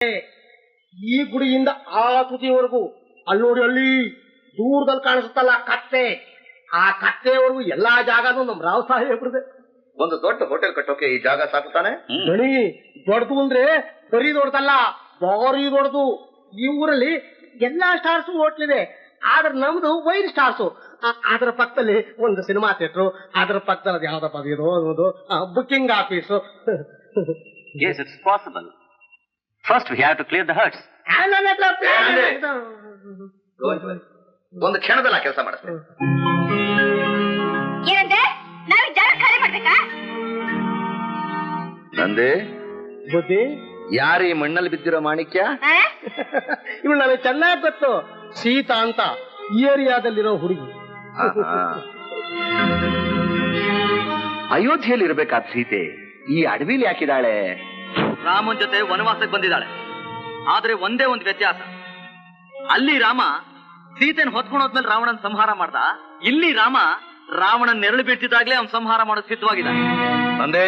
ಈ ಗುಡಿಯಿಂದ ಆ ತುದಿಯವರೆಗೂ ಅಲ್ಲಿ ನೋಡಿ, ಅಲ್ಲಿ ದೂರದಲ್ಲಿ ಕಾಣಿಸುತ್ತಲ್ಲ ಕತ್ತೆ, ಆ ಕತ್ತೆವರೆಗೂ ಎಲ್ಲಾ ಜಾಗನೂ ನಮ್ ರಾವ್ ಸಾಹೇಬ್ರದೆ. ಒಂದು ದೊಡ್ಡ ಹೋಟೆಲ್ ಕಟ್ಟೋಕೆ ಈ ಜಾಗ ಸಾಕುತ್ತಾನೆ. ಗಣಿ ದೊಡ್ಡದು ಅಂದ್ರೆ ಬರೀ ದೊಡ್ಡದಲ್ಲ, ಭಾರಿ ದೊಡ್ಡದು. ಈ ಊರಲ್ಲಿ ಎಲ್ಲಾ ಸ್ಟಾರ್ಸ್ ಹೋಟ್ಲಿದೆ, ಆದ್ರೆ ನಮ್ದು 5 ಸ್ಟಾರ್ಸ್. ಅದರ ಪಕ್ಕದಲ್ಲಿ ಒಂದು ಸಿನಿಮಾ ಥಿಯೇಟರ್, ಅದರ ಪಕ್ಕದಲ್ಲಿ ಯಾವ್ದಪ್ಪ ಇದು ಅನ್ನೋದು booking office. Yes, it's possible. First we have to clear the huts. ಒಂದು ಕ್ಷಣದಲ್ಲ ಕೆಲಸ ಮಾಡಿಸ್ತೇನೆ. ಏನಂದ್ರೆ ನಾವು ಜಾಗ ಖಾಲಿ ಮಾಡ್ಬೇಕಾ? ನಂದೇ ಬುದ್ಧಿ ಯಾರು ಈ ಮಣ್ಣಲ್ಲಿ ಬಿದ್ದಿರೋ ಮಾಣಿಕ್ಯ? ಇವಳು ನನಗೆ ಚೆನ್ನಾಗಿ ಗೊತ್ತು, ಸೀತಾ ಅಂತ, ಈ ಏರಿಯಾದಲ್ಲಿರೋ ಹುಡುಗಿ. ಅಯೋಧ್ಯೆಯಲ್ಲಿ ಇರ್ಬೇಕಾದ ಸೀತೆ ಈ ಅಡವಿಲಿ ಯಾಕಿದ್ದಾಳೆ? ರಾಮನ್ ಜೊತೆ ವನವಾಸಕ್ಕೆ ಬಂದಿದ್ದಾಳೆ. ಆದ್ರೆ ಒಂದೇ ಒಂದು ವ್ಯತ್ಯಾಸ, ಅಲ್ಲಿ ರಾಮ ಸೀತೆನ ಹೊತ್ಕೊಂಡು ಹೋದ್ಮೇಲೆ ರಾವಣನ್ ಸಂಹಾರ ಮಾಡ್ದ. ಇಲ್ಲಿ ರಾಮ ರಾವಣನ್ ನೆರಳು ಬಿಟ್ಟಿದ್ದಾಗ್ಲೇ ಅವ್ನ್ ಸಂಹಾರ ಮಾಡೋದು ಸಿದ್ಧವಾಗಿದ್ದಾನೆ. ನಂದೇ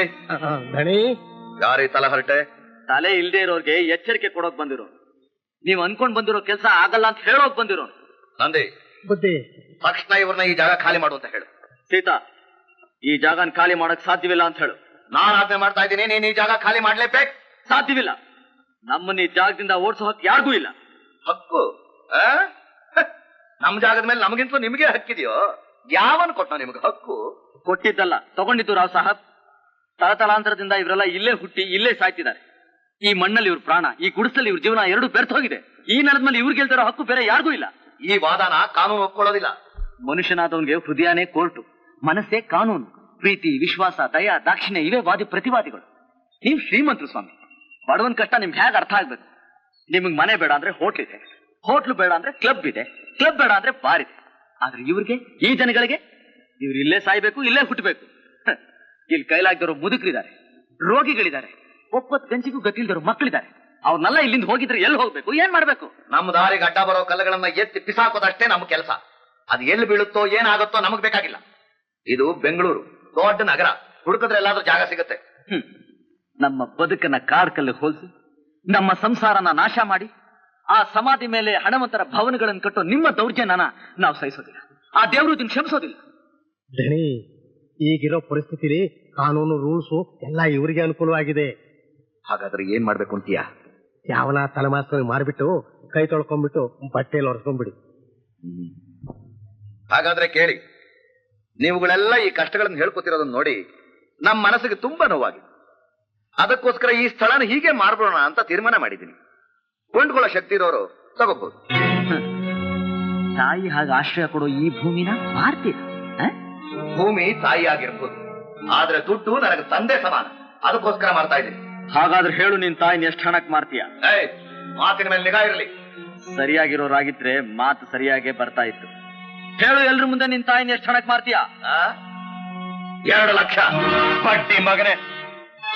ಗಣಿ ಯಾರೀ ತಲೆ ಹೊರಟೆ? ತಲೆ ಇಲ್ದೇ ಇರೋರ್ಗೆ ಎಚ್ಚರಿಕೆ ಕೊಡೋಕ್ ಬಂದಿರೋ, ನೀವ್ ಅನ್ಕೊಂಡ್ ಬಂದಿರೋ ಕೆಲಸ ಆಗಲ್ಲ ಅಂತ ಹೇಳೋಕ್ ಬಂದಿರೋ. ನಂದೇ ಬುದ್ಧಿ ತಕ್ಷಣ ಇವ್ರನ್ನ ಈ ಜಾಗ ಖಾಲಿ ಮಾಡು ಅಂತ ಹೇಳು. ಸೀತಾ, ಈ ಜಾಗನ ಖಾಲಿ ಮಾಡಕ್ ಸಾಧ್ಯವಿಲ್ಲ ಅಂತ ಹೇಳು. ನಾನು ಆಜ್ಞೆ ಮಾಡ್ತಾ ಇದ್ದೀನಿ, ನೀನ್ ಈ ಜಾಗ ಖಾಲಿ ಮಾಡ್ಲೇಬೇಕು. ಸಾಧ್ಯವಿಲ್ಲ. ನಮ್ಮನ್ನ ಈ ಜಾಗದಿಂದ ಓಡಿಸೋ ಹಕ್ಕು ಯಾರಿಗೂ ಇಲ್ಲ. ಹಕ್ಕು? ನಮ್ ಜಾಗದ ಮೇಲೆ ನಮಗಿಂತಲೂ ನಿಮಗೆ ಹಕ್ಕಿದೆಯೋ? ಯಾವನ್ ಕೊಟ್ಟ ನಿಮ್ಗೆ ಹಕ್ಕು? ಕೊಟ್ಟಿದ್ದಲ್ಲ, ತಗೊಂಡಿದ್ದು ರಾವ್ ಸಾಹಬ್. ತಲತಲಾಂತರದಿಂದ ಇವರೆಲ್ಲ ಇಲ್ಲೇ ಹುಟ್ಟಿ ಇಲ್ಲೇ ಸಾಯ್ತಿದ್ದಾರೆ. ಈ ಮಣ್ಣಲ್ಲಿ ಇವ್ರ ಪ್ರಾಣ, ಈ ಗುಡಿಸಲ್ಲಿ ಇವ್ರ ಜೀವನ ಎರಡು ಬೆರ್ತ ಹೋಗಿದೆ. ಈ ನೆಲದ ಮೇಲೆ ಇವ್ರು ಗೆಲ್ತಿರೋ ಹಕ್ಕು ಬೇರೆ ಯಾರಿಗೂ ಇಲ್ಲ. ಈ ವಾದನ ಕಾನೂನು ಒಪ್ಕೊಳ್ಳೋದಿಲ್ಲ. ಮನುಷ್ಯನಾದವನ್ಗೆ ಹೃದಯನೇ ಕೋರ್ಟು, ಮನಸ್ಸೇ ಕಾನೂನು. ಪ್ರೀತಿ, ವಿಶ್ವಾಸ, ದಯ, ದಾಕ್ಷಿಣ್ಯ ಇವೇ ವಾದಿ ಪ್ರತಿವಾದಿಗಳು. ನೀವು ಶ್ರೀಮಂತರು ಸ್ವಾಮಿ, ಬಡವನ್ ಕಷ್ಟ ನಿಮ್ಗೆ ಹೇಗೆ ಅರ್ಥ ಆಗ್ಬೇಕು? ನಿಮಗ್ ಮನೆ ಬೇಡ ಅಂದ್ರೆ ಹೋಟ್ಲ್ ಇದೆ, ಹೋಟ್ಲು ಬೇಡ ಅಂದ್ರೆ ಕ್ಲಬ್ ಇದೆ, ಕ್ಲಬ್ ಬೇಡ ಅಂದ್ರೆ ಬಾರ್ ಇದೆ. ಆದ್ರೆ ಇವ್ರಿಗೆ, ಈ ಜನಗಳಿಗೆ, ಇವ್ರು ಇಲ್ಲೇ ಸಾಯ್ಬೇಕು, ಇಲ್ಲೇ ಹುಟ್ಟಬೇಕು. ಇಲ್ಲಿ ಕೈಲಾಗ್ದಿರೋ ಮುದುಕರಿದ್ದಾರೆ, ರೋಗಿಗಳಿದ್ದಾರೆ, ಒಪ್ಪತ್ ಗಂಜಿಗೂ ಗತಿಲ್ದಿರೋ ಮಕ್ಕಳಿದ್ದಾರೆ. ಅವ್ರನ್ನೆಲ್ಲ ಇಲ್ಲಿಂದ ಹೋಗಿದ್ರೆ ಎಲ್ಲಿ ಹೋಗ್ಬೇಕು, ಏನ್ ಮಾಡ್ಬೇಕು? ನಮ್ಮ ದಾರಿಗೆ ಅಡ್ಡ ಬರೋ ಕಲ್ಲುಗಳನ್ನ ಎತ್ತಿ ಬಿಸಾಕೋದಷ್ಟೇ ನಮ್ಮ ಕೆಲಸ. ಅದು ಎಲ್ಲಿ ಬೀಳುತ್ತೋ ಏನಾಗುತ್ತೋ ನಮಗ್ ಬೇಕಾಗಿಲ್ಲ. ಇದು ಬೆಂಗಳೂರು, ದೊಡ್ಡ ನಗರ, ಹುಡುಕಿದ್ರೆ ಎಲ್ಲಾದ್ರೂ ಜಾಗ ಸಿಗುತ್ತೆ. ನಮ್ಮ ಬದುಕನ್ನ ಕಾಡ್ಕಲ್ಲಿ ಹೋಲಿಸಿ, ನಮ್ಮ ಸಂಸಾರನ ನಾಶ ಮಾಡಿ, ಆ ಸಮಾಧಿ ಮೇಲೆ ಹಣವಂತರ ಭವನಗಳನ್ನು ಕಟ್ಟೋ ನಿಮ್ಮ ದೌರ್ಜನ್ಯನ ನಾವು ಸಹಿಸೋದಿಲ್ಲ. ಆ ದೇವರು ಇದನ್ನು ಕ್ಷಮಿಸೋದಿಲ್ಲ. ಧಣಿ, ಈಗಿರೋ ಪರಿಸ್ಥಿತಿ ಕಾನೂನು ರೂಲ್ಸು ಎಲ್ಲ ಇವರಿಗೆ ಅನುಕೂಲವಾಗಿದೆ. ಹಾಗಾದ್ರೆ ಏನ್ ಮಾಡ್ಬೇಕು ಅಂತೀಯಾ? ಯಾವನ ತಲೆಮಾಸ್ತ ಮಾರ್ಬಿಟ್ಟು ಕೈ ತೊಳ್ಕೊಂಡ್ಬಿಟ್ಟು ಬಟ್ಟೆಯಲ್ಲಿ ಒರೆಸ್ಕೊಂಡ್ಬಿಡಿ. ಹಾಗಾದ್ರೆ ಕೇಳಿ, ನೀವುಗಳೆಲ್ಲ ಈ ಕಷ್ಟಗಳನ್ನು ಹೇಳ್ಕೊತಿರೋದನ್ನ ನೋಡಿ ನಮ್ಮ ಮನಸ್ಸಿಗೆ ತುಂಬಾ ನೋವಾಗಿದೆ. ಅದಕ್ಕೋಸ್ಕರ ಈ ಸ್ಥಳನ ಹೀಗೆ ಮಾರ್ಬಿಡೋಣ ಅಂತ ತೀರ್ಮಾನ ಮಾಡಿದ್ದೀನಿ. ಕೊಂಡ್ಕೊಳ್ಳೋ ಶಕ್ತಿ ಇರೋರು ತಗೋಬಹುದು. ತಾಯಿ ಹಾಗೆ ಆಶ್ರಯ ಕೊಡೋ ಈ ಭೂಮಿನ ಮಾರ್ತೀರ? ಭೂಮಿ ತಾಯಿ ಆಗಿರ್ಬೋದು, ಆದ್ರೆ ದುಡ್ಡು ನನಗೆ ತಂದೆ ಸಮಾನ. ಅದಕ್ಕೋಸ್ಕರ ಮಾಡ್ತಾ ಇದ್ದೀನಿ. ಹಾಗಾದ್ರೆ ಹೇಳು, ನಿನ್ ತಾಯಿನ ಎಷ್ಟು ಹಣಕ್ ಮಾರ್ತೀಯ? ಮಾತಿನ ಮೇಲೆ ನಿಗಾ ಇರಲಿ. ಸರಿಯಾಗಿರೋರಾಗಿದ್ರೆ ಮಾತು ಸರಿಯಾಗೇ ಬರ್ತಾ ಇತ್ತು. ಹೇಳು, ಎಲ್ರ ಮುಂದೆ ನಿನ್ ತಾಯಿನ ಎಷ್ಟು ಹಣಕ್ ಮಾರ್ತೀಯ? 2 ಲಕ್ಷ. ಬಡ್ಡಿ ಮಗನೇ,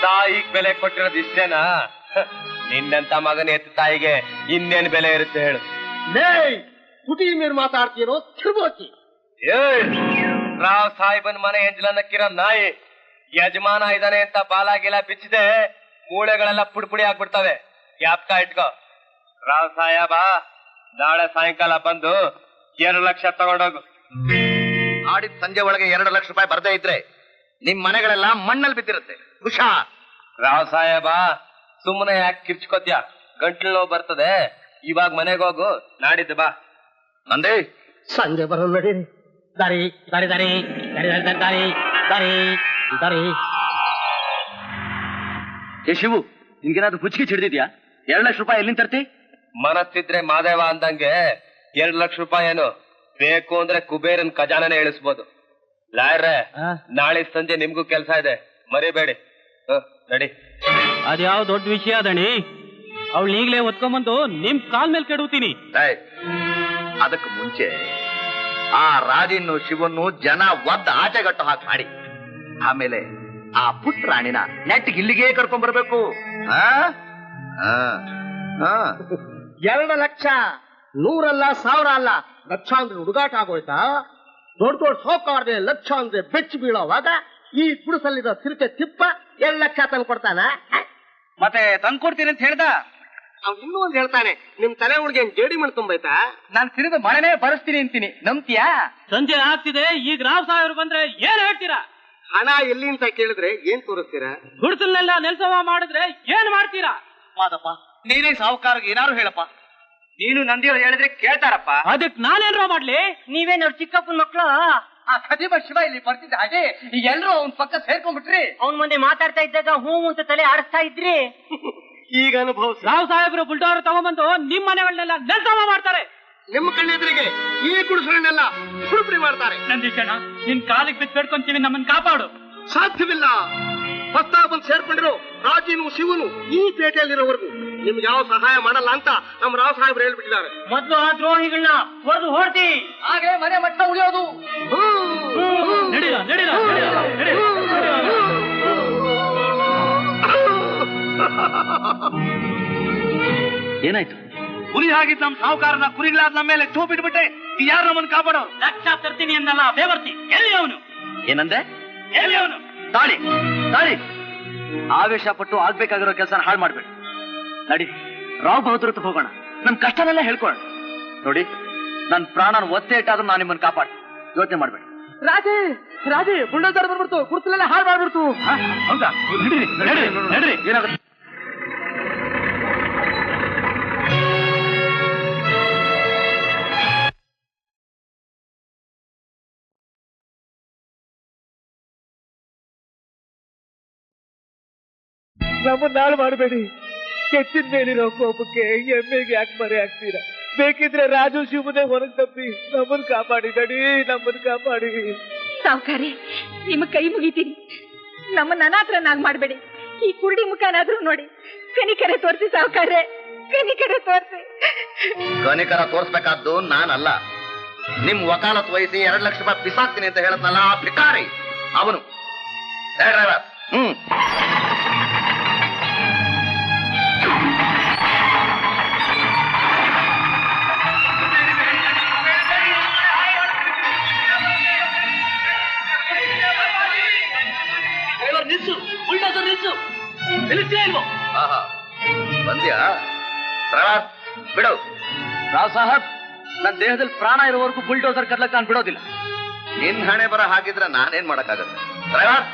ತಾಯಿಗ್ ಬೆಲೆ ಕೊಟ್ಟಿರೋದು ಇಷ್ಟೇನಾ? ನಿನ್ನಂತ ಮಗನ ಎತ್ತ ತಾಯಿಗೆ ಇನ್ನೇನ್ ಬೆಲೆ ಇರುತ್ತೆ ಹೇಳು? ತುಟಿ ಮೇಲೆ ಮಾತಾಡ್ತೀರೋ ತಿರ್ಬೋಕಿ. ರಾವ್ ಸಾಹೇಬನ್ ಮನೆ ಎಂಜಲನ್ನಕ್ಕಿರೋ ನಾಯಿ ಯಜಮಾನ ಇದಾನೆ ಅಂತ ಬಾಲಾಗಿಲ್ಲ ಬಿಚ್ಚಿದೆ, ಮೂಳೆಗಳೆಲ್ಲ ಪುಡಿ ಆಗ್ಬಿಡ್ತವೆ. ಜ್ಞಾಪಕ ಇಟ್ಕೋ. ರಾವ್ ಸಾಹೇಬ, ನಾಳೆ ಸಾಯಂಕಾಲ ಬಂದು 2 ಲಕ್ಷ ತಗೊಂಡೋಗು. ಆಡಿದ ಸಂಜೆ ಒಳಗೆ 2 ಲಕ್ಷ ರೂಪಾಯಿ ಬರ್ದೇ ಇದ್ರೆ ನಿಮ್ ಮನೆಗಳೆಲ್ಲ ಮಣ್ಣಲ್ಲಿ ಬಿದ್ದಿರುತ್ತೆ. ಹುಷಾರ್. ರಾವ್ ಸಾಹೇಬ, ಸುಮ್ಮನೆ ಯಾಕೆ ಕಿರ್ಚ್ಕೋತ್ಯ? ಗಂಟ್ಲು ನೋವು ಬರ್ತದೆ. ಇವಾಗ ಮನೆಗೆ ಹೋಗು, ನಾಡಿದ್ದು ಬಾ. ನಂದೇ ಸಂಜೆ ಬರೋ ನಡೀರಿ. ದಾರಿ ದಾರಿ ದಾರಿ ದಾರಿ ದಾರಿ ದಾರಿ ದಾರಿ ದಾರಿ. ಏ ಶಿವು, ನಿನ್ಗೇನಾದ್ರು ಹುಚ್ಚಿಗೆ ಹಿಡಿದಿದ್ಯಾ? 2 ಲಕ್ಷ ರೂಪಾಯಿ ಎಲ್ಲಿಂದ ತರ್ತಿ? ಮನಸ್ಸಿದ್ರೆ ಮಾದೇವ ಅಂದಂಗೆ 2 ಲಕ್ಷ ರೂಪಾಯಿ ಏನು ಬೇಕು ಅಂದ್ರೆ ಕುಬೇರನ್ ಖಜಾನೆ ಇಳಿಸ್ಬೋದು. ಲಾಯ್ರೆ, ನಾಳೆ ಸಂಜೆ ನಿಮ್ಗೂ ಕೆಲಸ ಇದೆ, ಮರಿಬೇಡಿ. ನಡಿ. ಅದ್ಯಾವ ದೊಡ್ಡ ವಿಷಯ ದಣಿ? ಅವಳು ಈಗಲೇ ಒತ್ಕೊಂಡ್ಬಂದು ನಿಮ್ ಕಾಲ್ ಮೇಲೆ ಕೆಡುತ್ತೀನಿ. ಅದಕ್ಕೆ ಮುಂಚೆ ಆ ರಾಜಿನ್ನು ಶಿವನ್ನು ಜನ ಒದ್ದ ಆಚೆಗಟ್ಟು ಹಾಕಿ ಮಾಡಿ, ಆಮೇಲೆ ಆ ಪುಟ್ಟ ರಾಣಿನ ನೆಟ್ಟಿಗೆ ಇಲ್ಲಿಗೆ ಕರ್ಕೊಂಡ್ ಬರ್ಬೇಕು. 2 ಲಕ್ಷ 100 ಅಲ್ಲ 1000 ಅಲ್ಲ, ಲಕ್ಷ ಅಂದ್ರೆ ಹುಡುಗಾಟ ಆಗೋಯ್ತಾ? ದೊಡ್ಡ ದೊಡ್ಡ ಸೋಕಾರ್ದೆ ಲಕ್ಷ ಅಂದ್ರೆ ಬೆಚ್ಚಿ ಬೀಳೋವಾಗ ಈ ಗುಡಿಸಲ್ಲಿರೋ ಸಿರಿಕೆ ತಿಪ್ಪ 2 ಲಕ್ಷ ತಂದು ಕೊಡ್ತಾನ? ಮತ್ತೆ ತಂದ್ಕೊಡ್ತೀನಿ ಅಂತ ಹೇಳ್ದ. ಅವ್ನು ಇನ್ನೂ ಒಂದ್ ಹೇಳ್ತಾನೆ, ನಿಮ್ ತಲೆ ಒಳಗೆ ಜೇಡಿ ಮಣ್ಣು ತುಂಬೈತಾ? ನಾನು ತಿರುಗಿ ಮಳೆನೇ ಬರೆಸ್ತೀನಿ ಅಂತೀನಿ, ನಂಬ್ತೀಯಾ? ಸಂಜೆ ಆಗ್ತಿದೆ, ಈಗ ರಾವ್ ಸಾಹೇಬ್ರು ಬಂದ್ರೆ ಏನ್ ಹೇಳ್ತೀರಾ? ಹಣ ಎಲ್ಲಿ ಅಂತ ಕೇಳಿದ್ರೆ ಏನ್ ತೋರಿಸ್ತೀರಾ? ಗುಡ್ಸಲ್ನೆಲ್ಲ ನೆಲ್ಸವ ಮಾಡಿದ್ರೆ ಏನ್ ಮಾಡ್ತೀರಾ? ಮಾದಪ್ಪ, ನೀನೇ ಸಾಹುಕಾರಿಗೆ ಏನಾರು ಹೇಳಪ್ಪ. ನೀನು ನಂದಿಯವ್ರು ಹೇಳಿದ್ರೆ ಕೇಳ್ತಾರಪ್ಪ. ಅದಕ್ ನಾನೇನ್ರೋ ಮಾಡ್ಲಿ? ನೀವೇನ್ ಅವ್ರ ಚಿಕ್ಕಪ್ಪನ ಮಕ್ಳು? ಆ ಖದೀಮ ಶಿವ ಇಲ್ಲಿ ಬರ್ತಿದ್ದ ಹಾಗೆ ಈಗ ಎಲ್ರು ಅವ್ನ ಪಕ್ಕ ಸೇರ್ಕೊಂಡ್ಬಿಟ್ರಿ. ಅವ್ನ ಮುಂದೆ ಮಾತಾಡ್ತಾ ಇದ್ದಾಗ ಹೂ ಅಂತ ತಲೆ ಆಡಿಸ್ತಾ ಇದ್ರಿ. ಈಗ ಅನುಭವ. ರಾವ್ ಸಾಹೇಬ್ರು ಬುಲ್ಡೋರ್ ತಗೊಂಡ್ಬಂದು ನಿಮ್ ಮನೆಗಳನ್ನೆಲ್ಲ ನೆಲ್ಸವ ಮಾಡ್ತಾರೆ. ನಿಮ್ಮ ಕಣ್ಣೆದುರಿಗೆ ಈ ಗುಡಿಸಲನ್ನೆಲ್ಲ ಪುಡಿ ಮಾಡ್ತಾರೆ. ನಂದೀಶಣ್ಣ, ನಿನ್ ಕಾಲಿಗೆ ಬಿದ್ದು ಬೇಡ್ಕೊಂತೀವಿ, ನಮ್ಮನ್ನ ಕಾಪಾಡು. ಸಾಧ್ಯವಿಲ್ಲ. ಹೊಸ್ತಾಗಿ ಬಂದು ಸೇರ್ಕೊಂಡಿರೋ ರಾಜೀನು ಶಿವನು ಈ ಪೇಟೆಯಲ್ಲಿರೋವರೆಗೂ ನಿಮ್ಗೆ ಯಾವ ಸಹಾಯ ಮಾಡಲ್ಲ ಅಂತ ನಮ್ಮ ರಾವ್ ಸಾಹೇಬ್ರು ಹೇಳ್ಬಿಟ್ಟಿದ್ದಾರೆ. ಮೊದ್ಲು ಆ ದ್ರೋಹಿಗಳನ್ನ ಹೊಡೆದು ಹೊಡ್ತಿ, ಹಾಗೆ ಮನೆ ಮಟ್ಟ ಉಳಿಯೋದು. ನಡೀರ ನಡೀರ ನಡೀರ. ಏನಾಯ್ತು? ಕುರಿ ಆಗಿದ್ ನಮ್ ಸಾಹುಕಾರನ ಕುರಿಗಳಾದ ನಮ್ಮ ಮೇಲೆ ಚೂ ಬಿಟ್ಬಿಟ್ಟೆ. ಯಾರು ನಮ್ಮನ್ನು ಕಾಪಾಡೋ? ಲಕ್ಷ ತರ್ತೀನಿ ಅನ್ನಲ್ಲ ಬೇವರ್ತಿ. ಎಲ್ಲಿ ಅವನು? ಏನಂದೆ? ಎಲ್ಲಿ ಅವನು? ತಾಳಿ ತಾಳಿ. ಆವೇಶ ಪಟ್ಟು ಆಗ್ಬೇಕಾಗಿರೋ ಕೆಲಸನ ಹಾಳು ಮಾಡ್ಬೇಡಿ. ನಡಿ, ರಾವ್ ಬಹದ್ದೂರ್ ಹತ್ರ ಹೋಗೋಣ, ನಮ್ ಕಷ್ಟನೆಲ್ಲ ಹೇಳ್ಕೊಳ್ಳೋಣ. ನೋಡಿ, ನನ್ ಪ್ರಾಣನ ಒತ್ತೆ ಇಟ್ಟಾದ್ರೂ ನಾನು ನಿಮ್ಮನ್ನು ಕಾಪಾಡ. ಯೋಚನೆ ಮಾಡ್ಬೇಡಿ. ರಾಜೇ ರಾಜೇ ಬುಲ್ಡೋಜರ್ ಬರ್ಬಿಡ್ತು, ಕುರ್ತಲೆಲ್ಲ ಹಾಳು ಮಾಡ್ಬಿಡ್ತು. ಹೌದಾ? ನಡೀರಿ ನಡೀರಿ ನಡೀರಿ. ಏನಾಗುತ್ತೆ? ನಮ್ಮನ್ನ ಹಾಳು ಮಾಡಬೇಡಿ. ಕೆಚ್ಚಿನ ಮೇಲಿರೋ ಕೋಪಕ್ಕೆ ಎಮ್ಮೆಗೆ ಯಾಕೆ ಮರೆ ಆಗ್ತೀರಾ? ಬೇಕಿದ್ರೆ ರಾಜು ಶಿವನೇ ಹೊರಗೆ ತಪ್ಪಿ ನಮ್ಮನ್ನು ಕಾಪಾಡಿ. ನಡಿ, ನಮ್ಮನ್ನು ಕಾಪಾಡಿ. ಸಾವುಕಾರಿ, ನಿಮ್ಮ ಕೈ ಮುಗಿತೀನಿ, ನಮ್ಮನ್ನ ಅನಾಥರನ್ನಾಗಿ ಮಾಡಬೇಡಿ. ಈ ಕುರುಡಿ ಮುಖನಾದ್ರೂ ನೋಡಿ, ಕನಿಕರ ತೋರಿಸಿ ಸಾವುಕಾರ್ರೆ, ಕನಿಕರ ತೋರಿಸಿ. ಕನಿಕರ ತೋರ್ಸ್ಬೇಕಾದ್ದು ನಾನಲ್ಲ. ನಿಮ್ ವಕಾಲತ್ ವಹಿಸಿ 2 ಲಕ್ಷ ರೂಪಾಯಿ ಬಿಸಾಕ್ತೀನಿ ಅಂತ ಹೇಳದ್ನಲ್ಲ ಆ ಭಿಕಾರಿ ಅವನು. ಡ್ರೈವರ್, ನಿಲ್ಸು, ಬುಲ್ಡೋಜರ್ ನಿಲ್ಸು. ನಿಲ್ಲಿಸ್ತೀಯ ಇಲ್ವೋ? ಬಂದ್ಯಾ? ಡ್ರೈವರ್ ಬಿಡು. ರಾವ್ ಸಾಹೇಬ್, ನನ್ನ ದೇಹದಲ್ಲಿ ಪ್ರಾಣ ಇರೋವರೆಗೂ ಬುಲ್ಡೋಜರ್ ಕರ್ಲಕ್ ನಾನು ಬಿಡೋದಿಲ್ಲ. ನಿನ್ ಹಣೆ ಬರ ಹಾಕಿದ್ರೆ ನಾನೇನ್ ಮಾಡಕ್ಕಾಗತ್ತೆ? ಡ್ರೈವರ್,